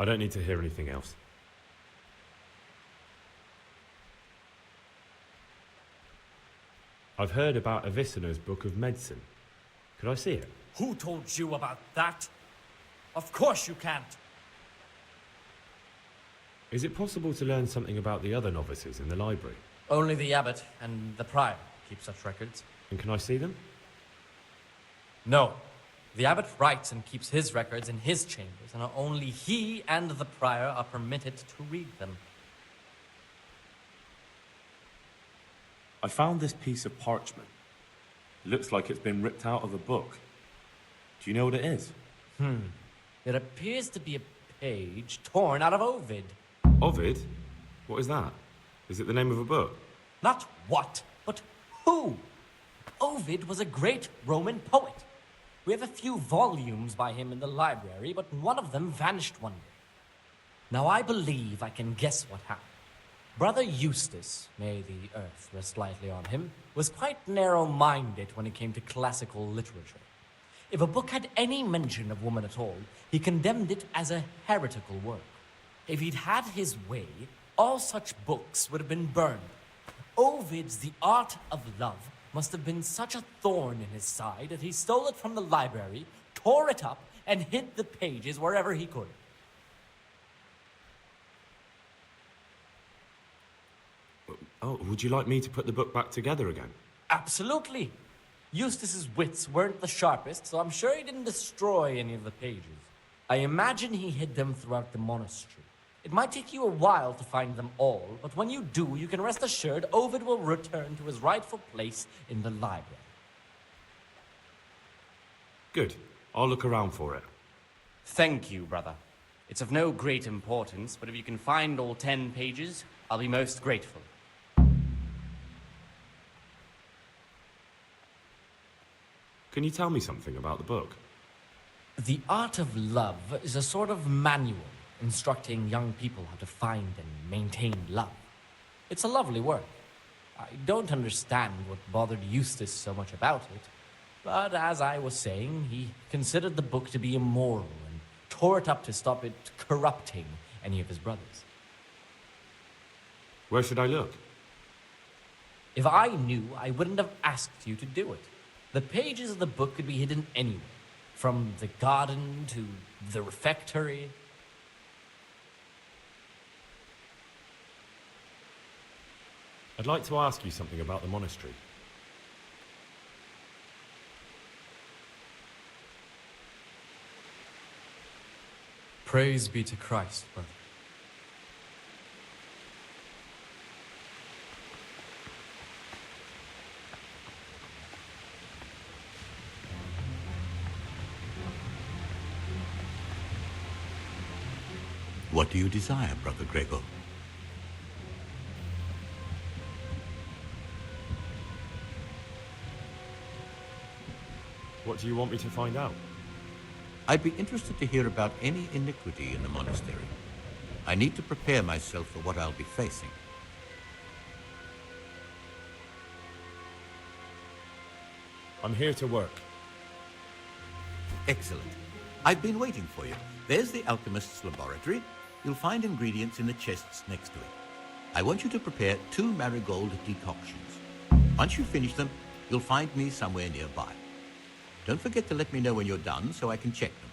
I don't need to hear anything else. I've heard about Avicenna's Book of Medicine. Could I see it? Who told you about that? Of course you can't. Is it possible to learn something about the other novices in the library? Only the abbot and the prior keep such records. And can I see them? No. The abbot writes and keeps his records in his chambers, and only he and the prior are permitted to read them. I found this piece of parchment. It looks like it's been ripped out of a book. Do you know what it is? It appears to be a page torn out of Ovid. Ovid? What is that? Is it the name of a book? Not what, but who? Ovid was a great Roman poet. We have a few volumes by him in the library, but one of them vanished one day. Now I believe I can guess what happened. Brother Eustace, may the earth rest lightly on him, was quite narrow-minded when it came to classical literature. If a book had any mention of woman at all, he condemned it as a heretical work. If he'd had his way, all such books would have been burned. Ovid's The Art of Love must have been such a thorn in his side that he stole it from the library, tore it up, and hid the pages wherever he could. Oh, would you like me to put the book back together again? Absolutely. Eustace's wits weren't the sharpest, so I'm sure he didn't destroy any of the pages. I imagine he hid them throughout the monastery. It might take you a while to find them all, but when you do, you can rest assured Ovid will return to his rightful place in the library. Good. I'll look around for it. Thank you, brother. It's of no great importance, but if you can find all 10 pages, I'll be most grateful. Can you tell me something about the book? The Art of Love is a sort of manual instructing young people how to find and maintain love. It's a lovely work. I don't understand what bothered Eustace so much about it, but as I was saying, he considered the book to be immoral and tore it up to stop it corrupting any of his brothers. Where should I look? If I knew, I wouldn't have asked you to do it. The pages of the book could be hidden anywhere, from the garden to the refectory. I'd like to ask you something about the monastery. Praise be to Christ, brother. What do you desire, Brother Gregor? What do you want me to find out? I'd be interested to hear about any iniquity in the monastery. I need to prepare myself for what I'll be facing. I'm here to work. Excellent. I've been waiting for you. There's the alchemist's laboratory. You'll find ingredients in the chests next to it. I want you to prepare 2 marigold decoctions. Once you finish them, you'll find me somewhere nearby. Don't forget to let me know when you're done so I can check them.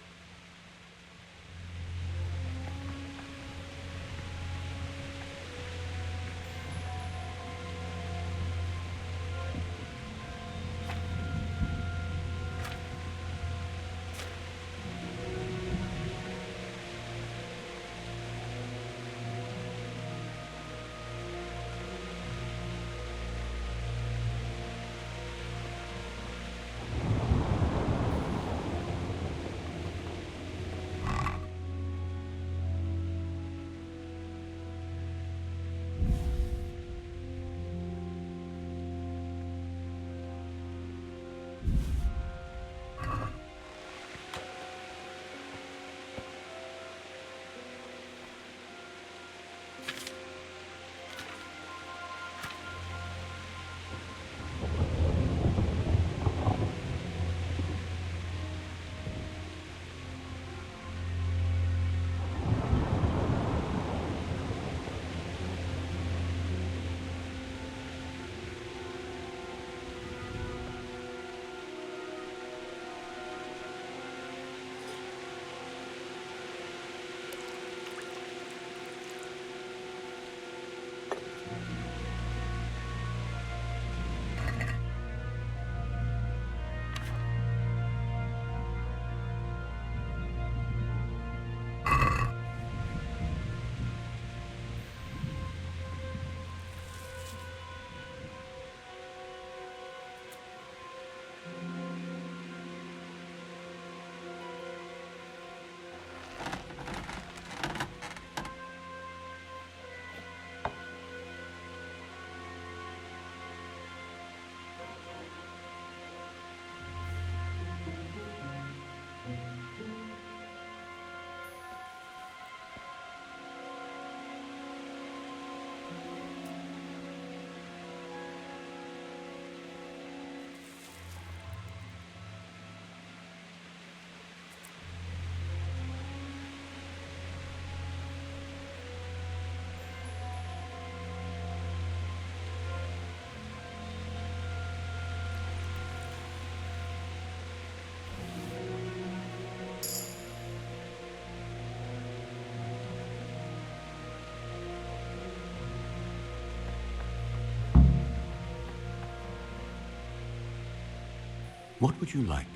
What would you like?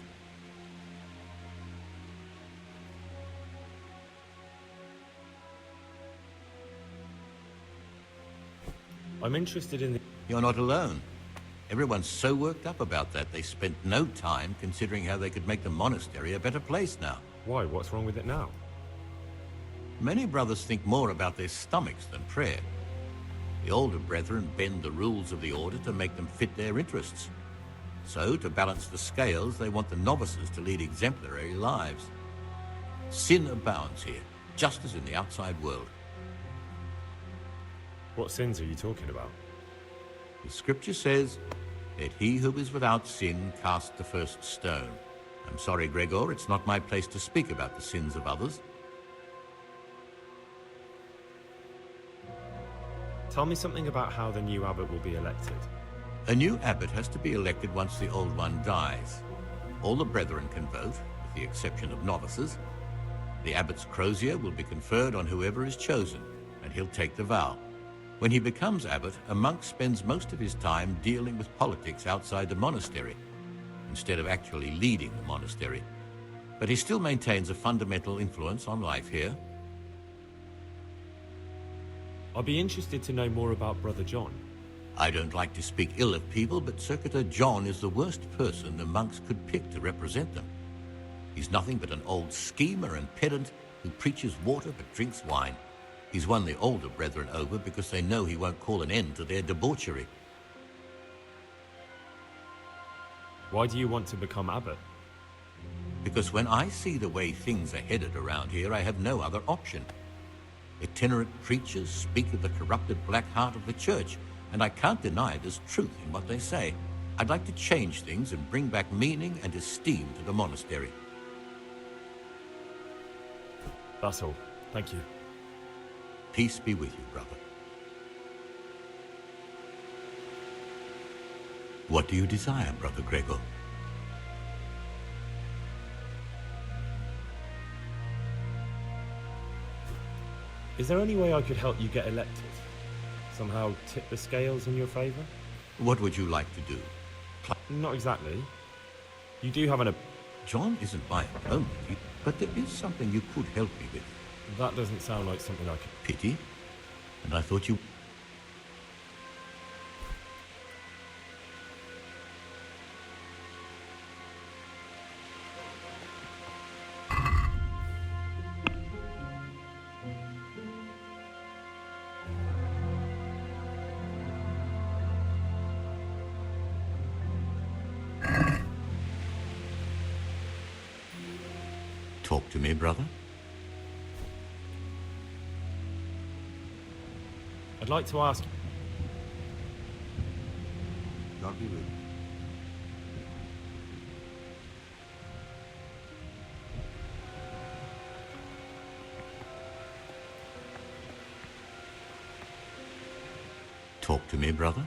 I'm interested in the... You're not alone. Everyone's so worked up about that, they spent no time considering how they could make the monastery a better place now. Why? What's wrong with it now? Many brothers think more about their stomachs than prayer. The older brethren bend the rules of the order to make them fit their interests. So, to balance the scales, they want the novices to lead exemplary lives. Sin abounds here, just as in the outside world. What sins are you talking about? The scripture says, "Let he who is without sin cast the first stone." I'm sorry, Gregor, it's not my place to speak about the sins of others. Tell me something about how the new abbot will be elected. A new abbot has to be elected once the old one dies. All the brethren can vote, with the exception of novices. The abbot's crozier will be conferred on whoever is chosen, and he'll take the vow. When he becomes abbot, a monk spends most of his time dealing with politics outside the monastery, instead of actually leading the monastery. But he still maintains a fundamental influence on life here. I'll be interested to know more about Brother John. I don't like to speak ill of people, but Circuitor John is the worst person the monks could pick to represent them. He's nothing but an old schemer and pedant who preaches water but drinks wine. He's won the older brethren over because they know he won't call an end to their debauchery. Why do you want to become abbot? Because when I see the way things are headed around here, I have no other option. Itinerant preachers speak of the corrupted black heart of the church, and I can't deny there's truth in what they say. I'd like to change things and bring back meaning and esteem to the monastery. That's all. Thank you. Peace be with you, brother. What do you desire, Brother Gregor? Is there any way I could help you get elected? Somehow tip the scales in your favour? What would you like to do? Not exactly. You do have John isn't my opponent, but there is something you could help me with. That doesn't sound like something I could... Pity? And I thought you... Talk to me, brother. I'd like to ask... God be with you. Talk to me, brother.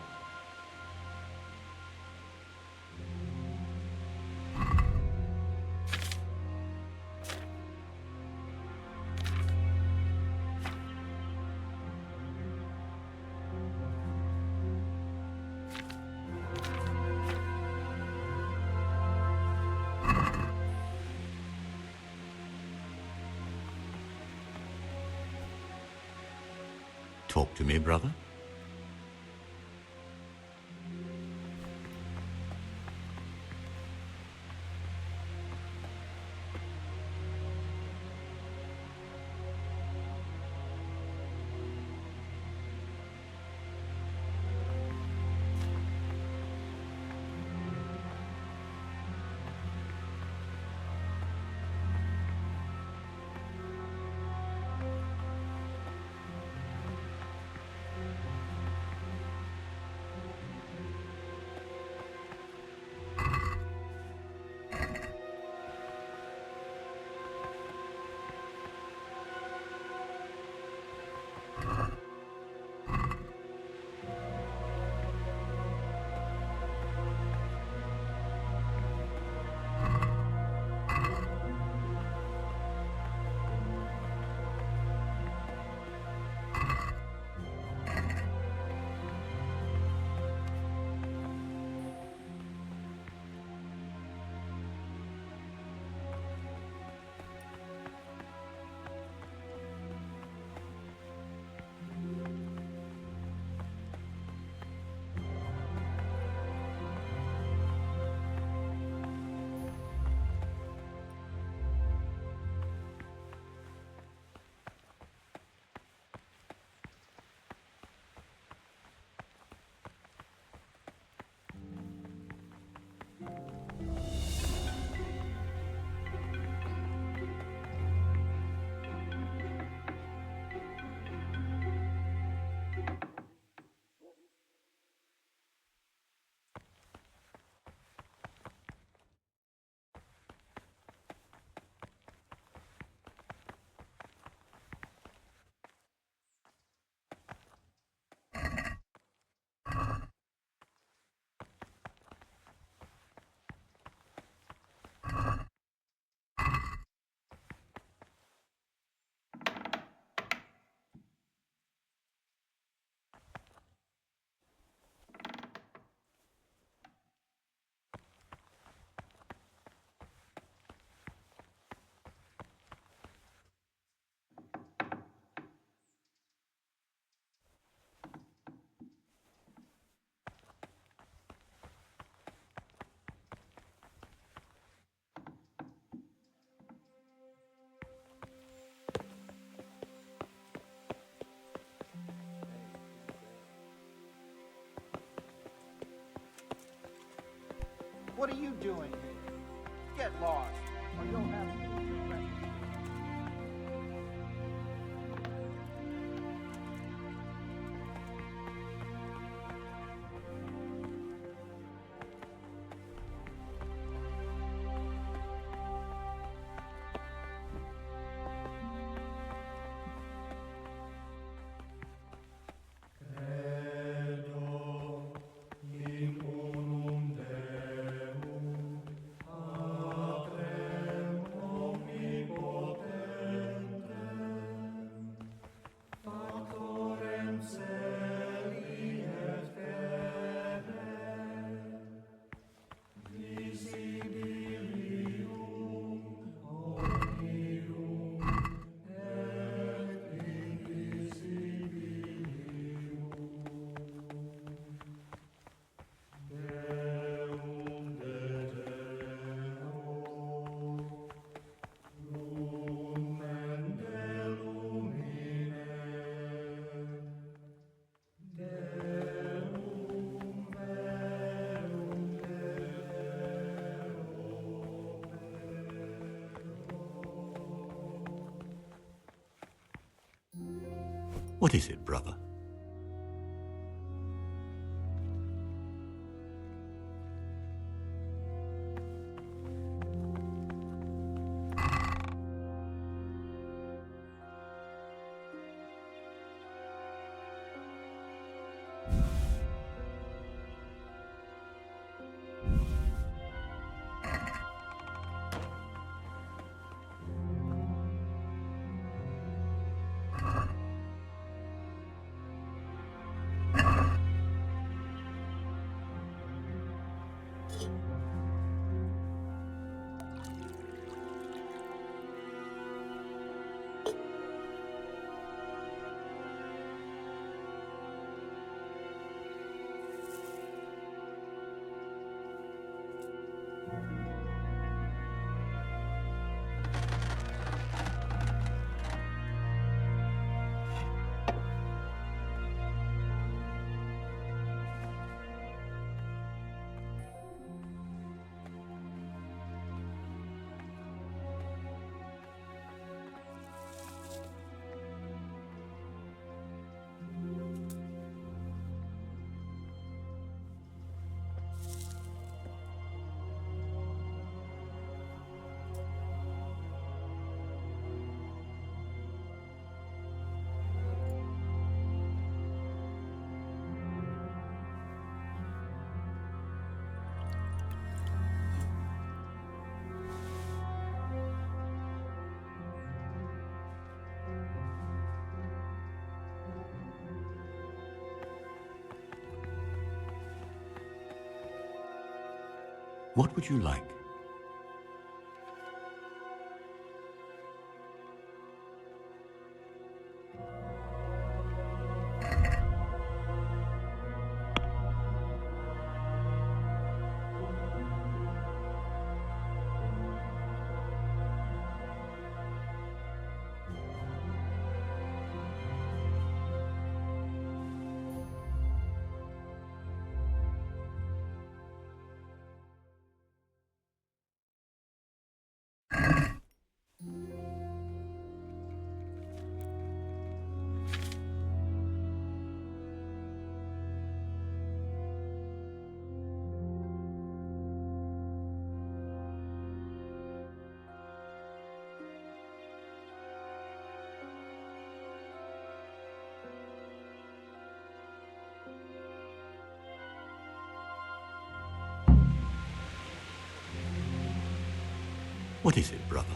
Talk to me, brother. What are you doing here? Get lost, What is it, brother? What would you like? What is it, brother?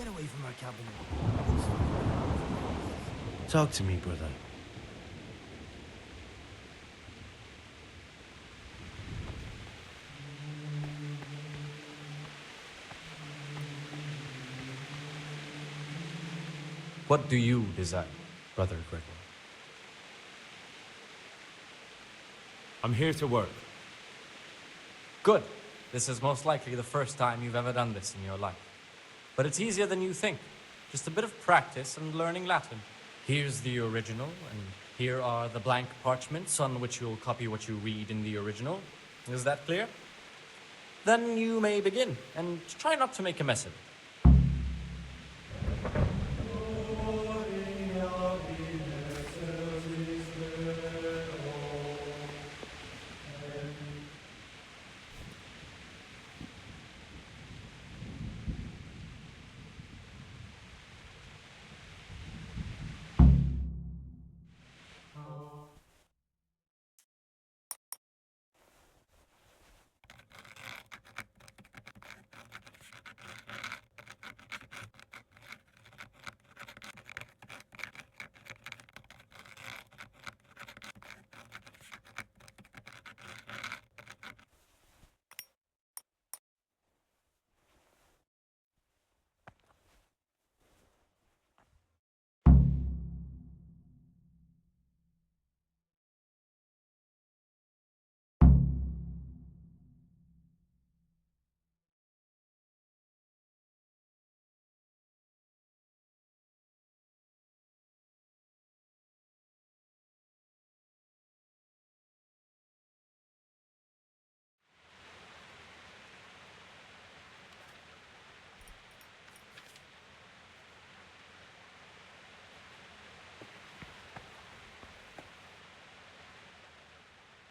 Get away from our cabin. Talk to me, brother. What do you desire, Brother Gregor? I'm here to work. Good. This is most likely the first time you've ever done this in your life. But it's easier than you think. Just a bit of practice and learning Latin. Here's the original, and here are the blank parchments on which you'll copy what you read in the original. Is that clear? Then you may begin, and try not to make a mess of it.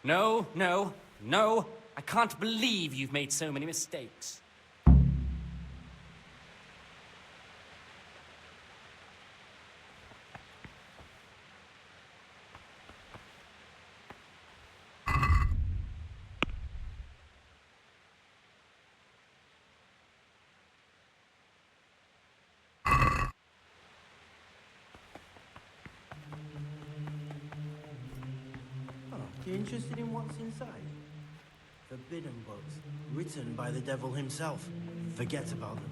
No, no, no. I can't believe you've made so many mistakes. You're interested in what's inside? Forbidden books, written by the devil himself. Forget about them.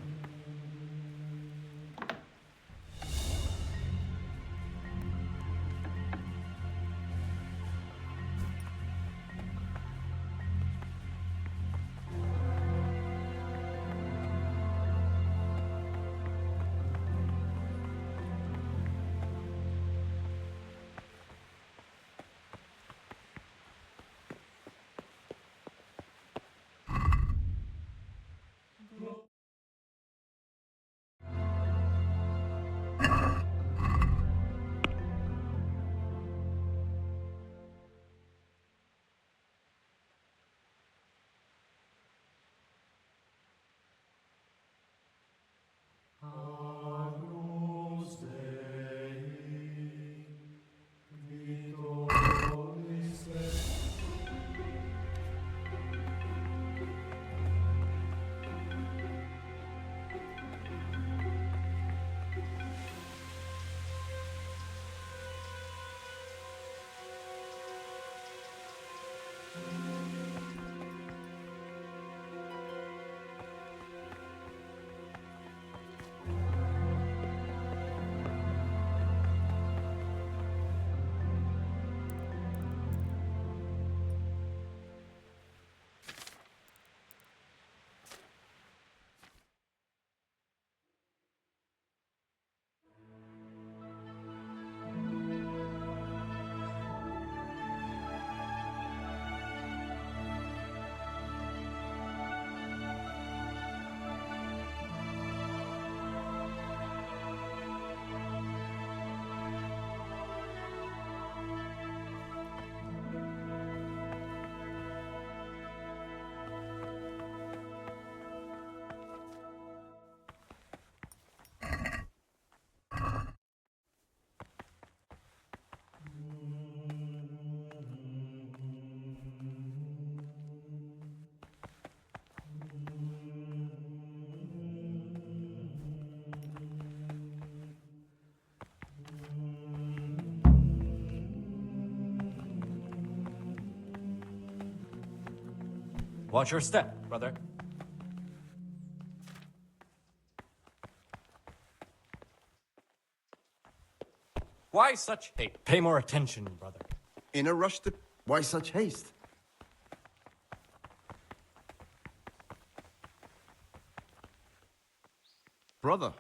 Watch your step, brother. Why such hate? Pay more attention, brother. In a rush to... Why such haste? Brother,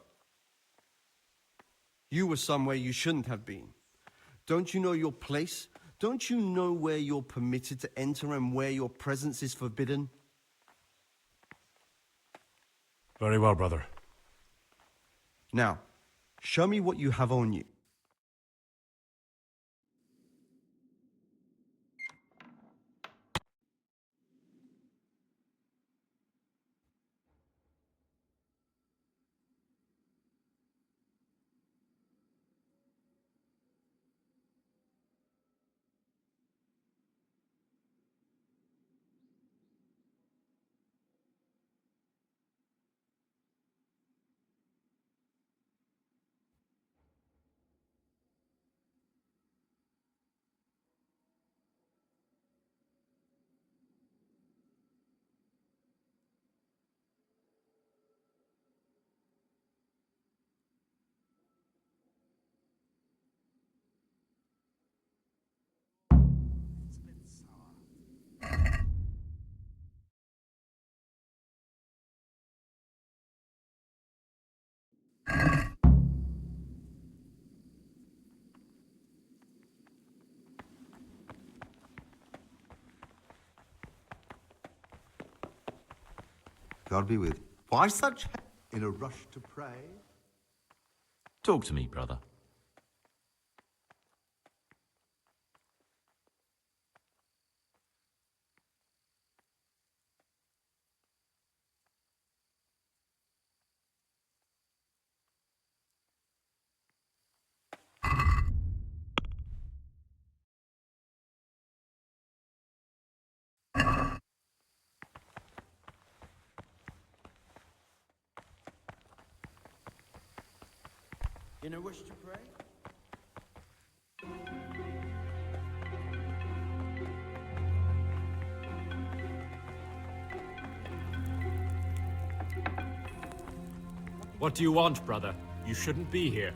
you were somewhere you shouldn't have been. Don't you know your place? Don't you know where you're permitted to enter and where your presence is forbidden? Very well, brother. Now, show me what you have on you. God be with you. Why such in a rush to pray? Talk to me, brother. In a wish to pray? What do you want, brother? You shouldn't be here.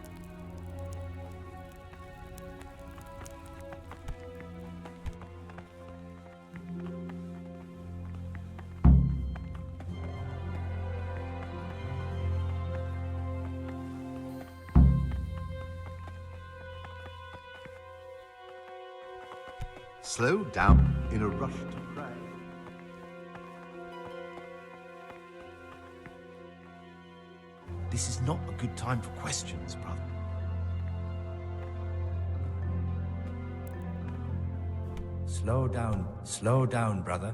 Slow down in a rush to pray. This is not a good time for questions, brother. Slow down, brother.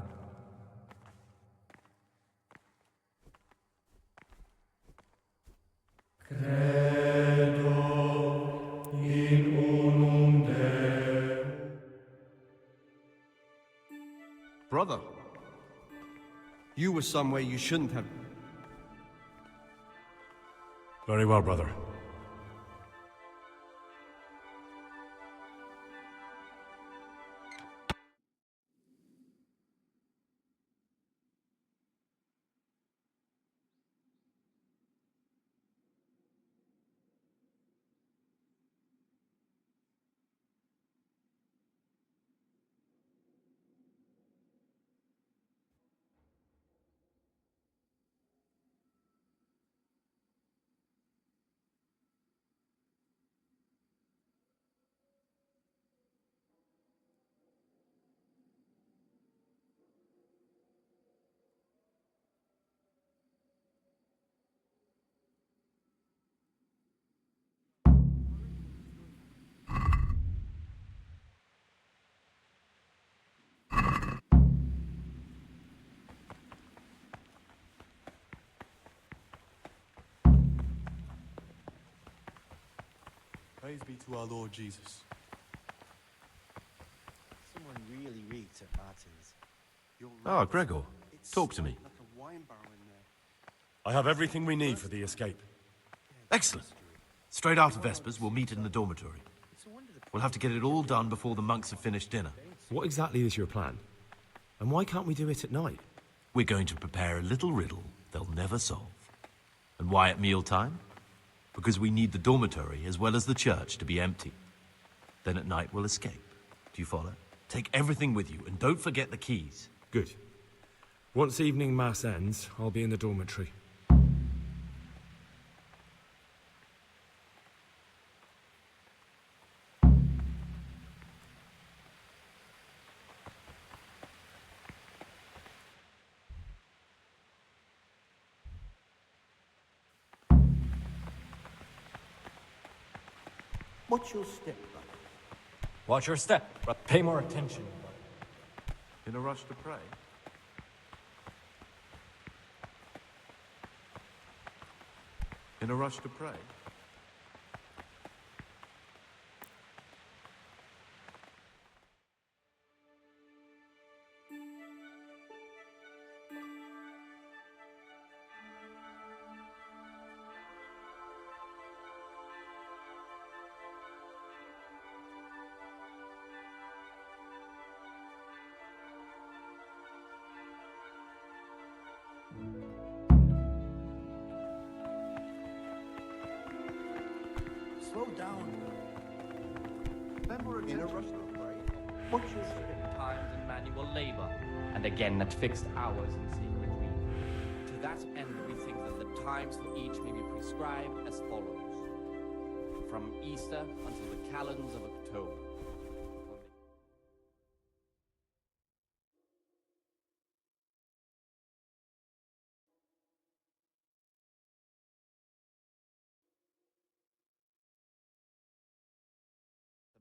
Brother, you were somewhere you shouldn't have. Very well, brother. Praise be to our Lord Jesus. Someone really reeked at Martin's. Ah, Gregor. Talk to me. Like a wine barrel in there. I have everything we need for the escape. Excellent. Straight after Vespers, we'll meet in the dormitory. We'll have to get it all done before the monks have finished dinner. What exactly is your plan? And why can't we do it at night? We're going to prepare a little riddle they'll never solve. And why at mealtime? Because we need the dormitory as well as the church to be empty. Then at night we'll escape. Do you follow? Take everything with you, and don't forget the keys. Good. Once evening mass ends, I'll be in the dormitory. What's your step, brother? Watch your step, but pay more attention. In a rush to pray? In a rush to pray? Slow down. In a rush to pray. What's your step? Times in manual labor, and again at fixed hours in sacred week. To that end, we think that the times for each may be prescribed as follows. From Easter until the calends of October.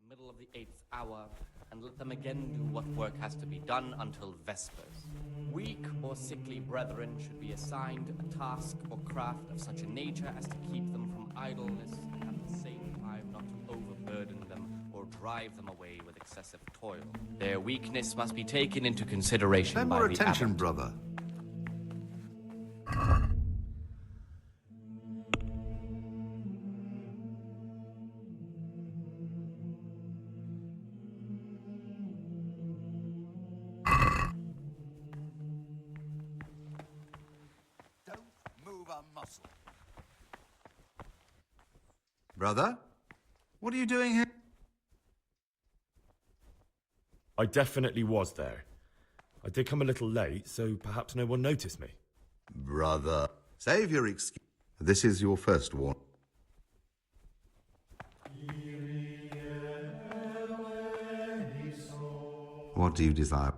Middle of the 8th hour, and let them again do what work has to be done until Vespers. Weak or sickly brethren should be assigned a task or craft of such a nature as to keep them from idleness, and at the same time not to overburden them or drive them away with excessive toil. Their weakness must be taken into consideration Pay by more the attention, abbot. brother. Brother, what are you doing here? I definitely was there. I did come a little late, so perhaps no one noticed me. Brother, save your excuse. This is your first warning. What do you desire?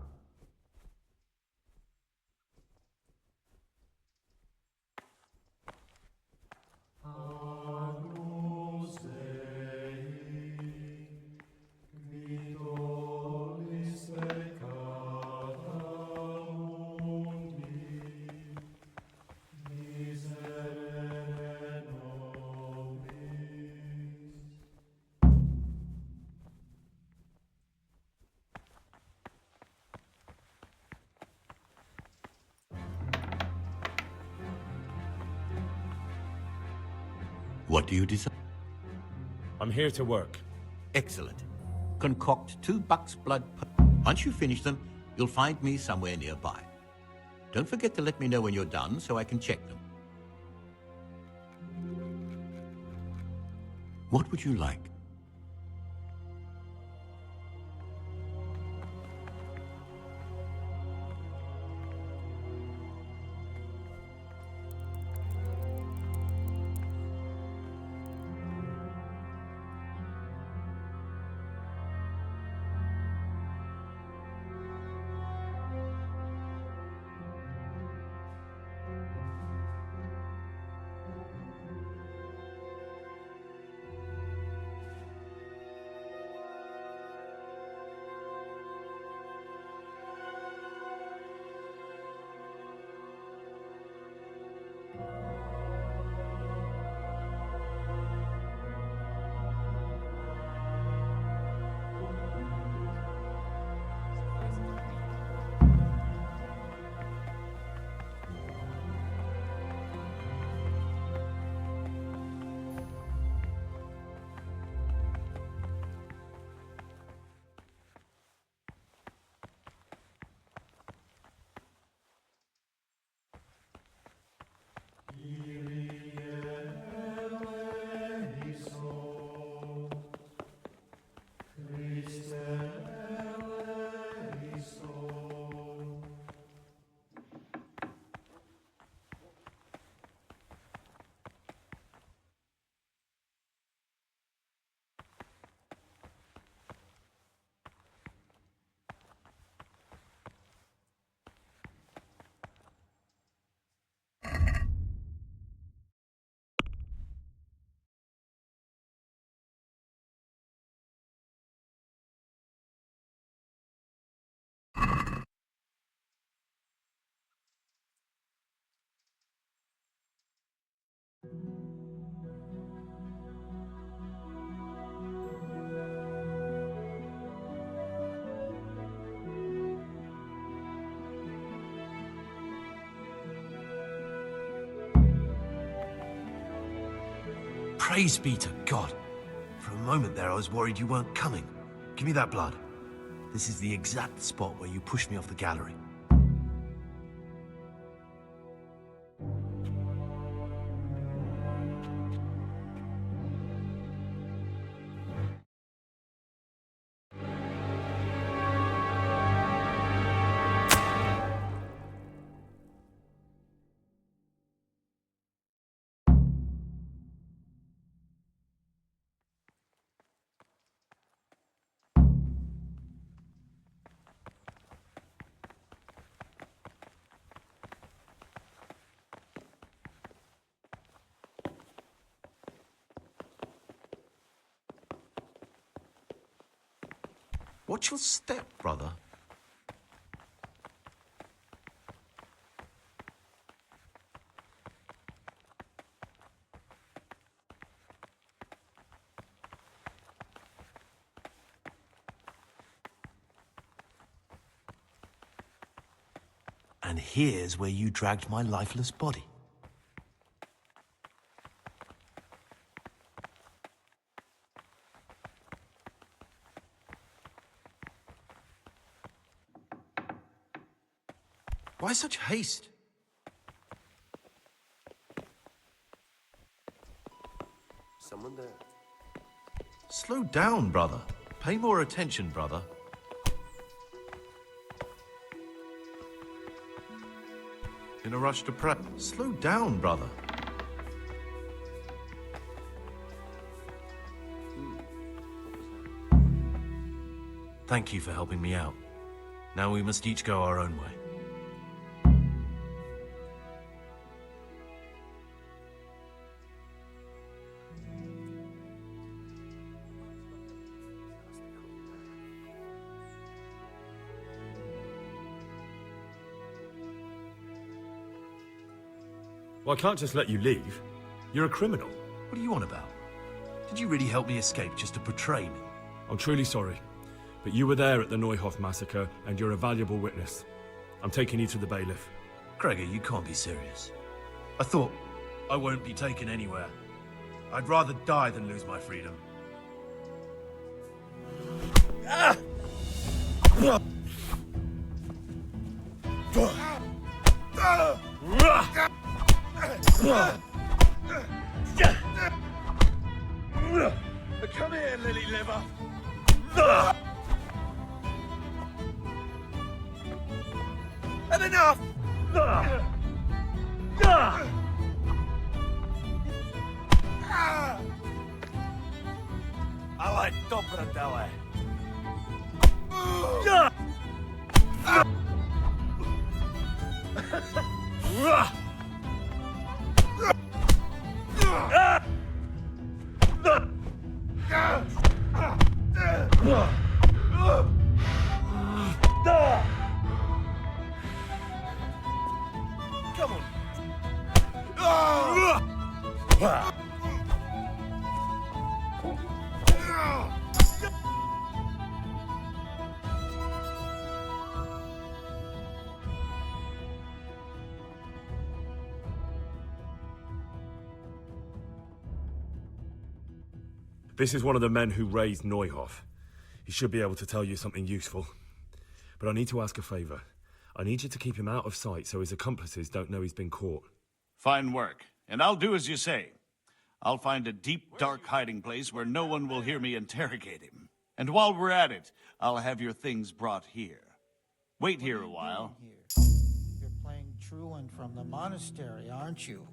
What do you desire? I'm here to work. Excellent. Concoct 2 buck's blood. Once you finish them, you'll find me somewhere nearby. Don't forget to let me know when you're done so I can check them. What would you like? Praise be to God. For a moment there, I was worried you weren't coming. Give me that blood. This is the exact spot where you pushed me off the gallery. Watch your step, brother. And here's where you dragged my lifeless body. Why such haste? Someone there. Slow down, brother. Pay more attention, brother. In a rush to prep. Slow down, brother. Thank you for helping me out. Now we must each go our own way. Well, I can't just let you leave. You're a criminal. What are you on about? Did you really help me escape just to betray me? I'm truly sorry, but you were there at the Neuhof massacre, and you're a valuable witness. I'm taking you to the bailiff. Gregor, you can't be serious. I thought I won't be taken anywhere. I'd rather die than lose my freedom. Ah! Come here, lily liver. And enough! Ale do prdele. Come on. This is one of the men who raised Neuhof. He should be able to tell you something useful. But I need to ask a favor. I need you to keep him out of sight so his accomplices don't know he's been caught. Fine work, and I'll do as you say. I'll find a deep, dark hiding place where no one will hear me interrogate him. And while we're at it, I'll have your things brought here. Wait here a while. You're playing truant from the monastery, aren't you?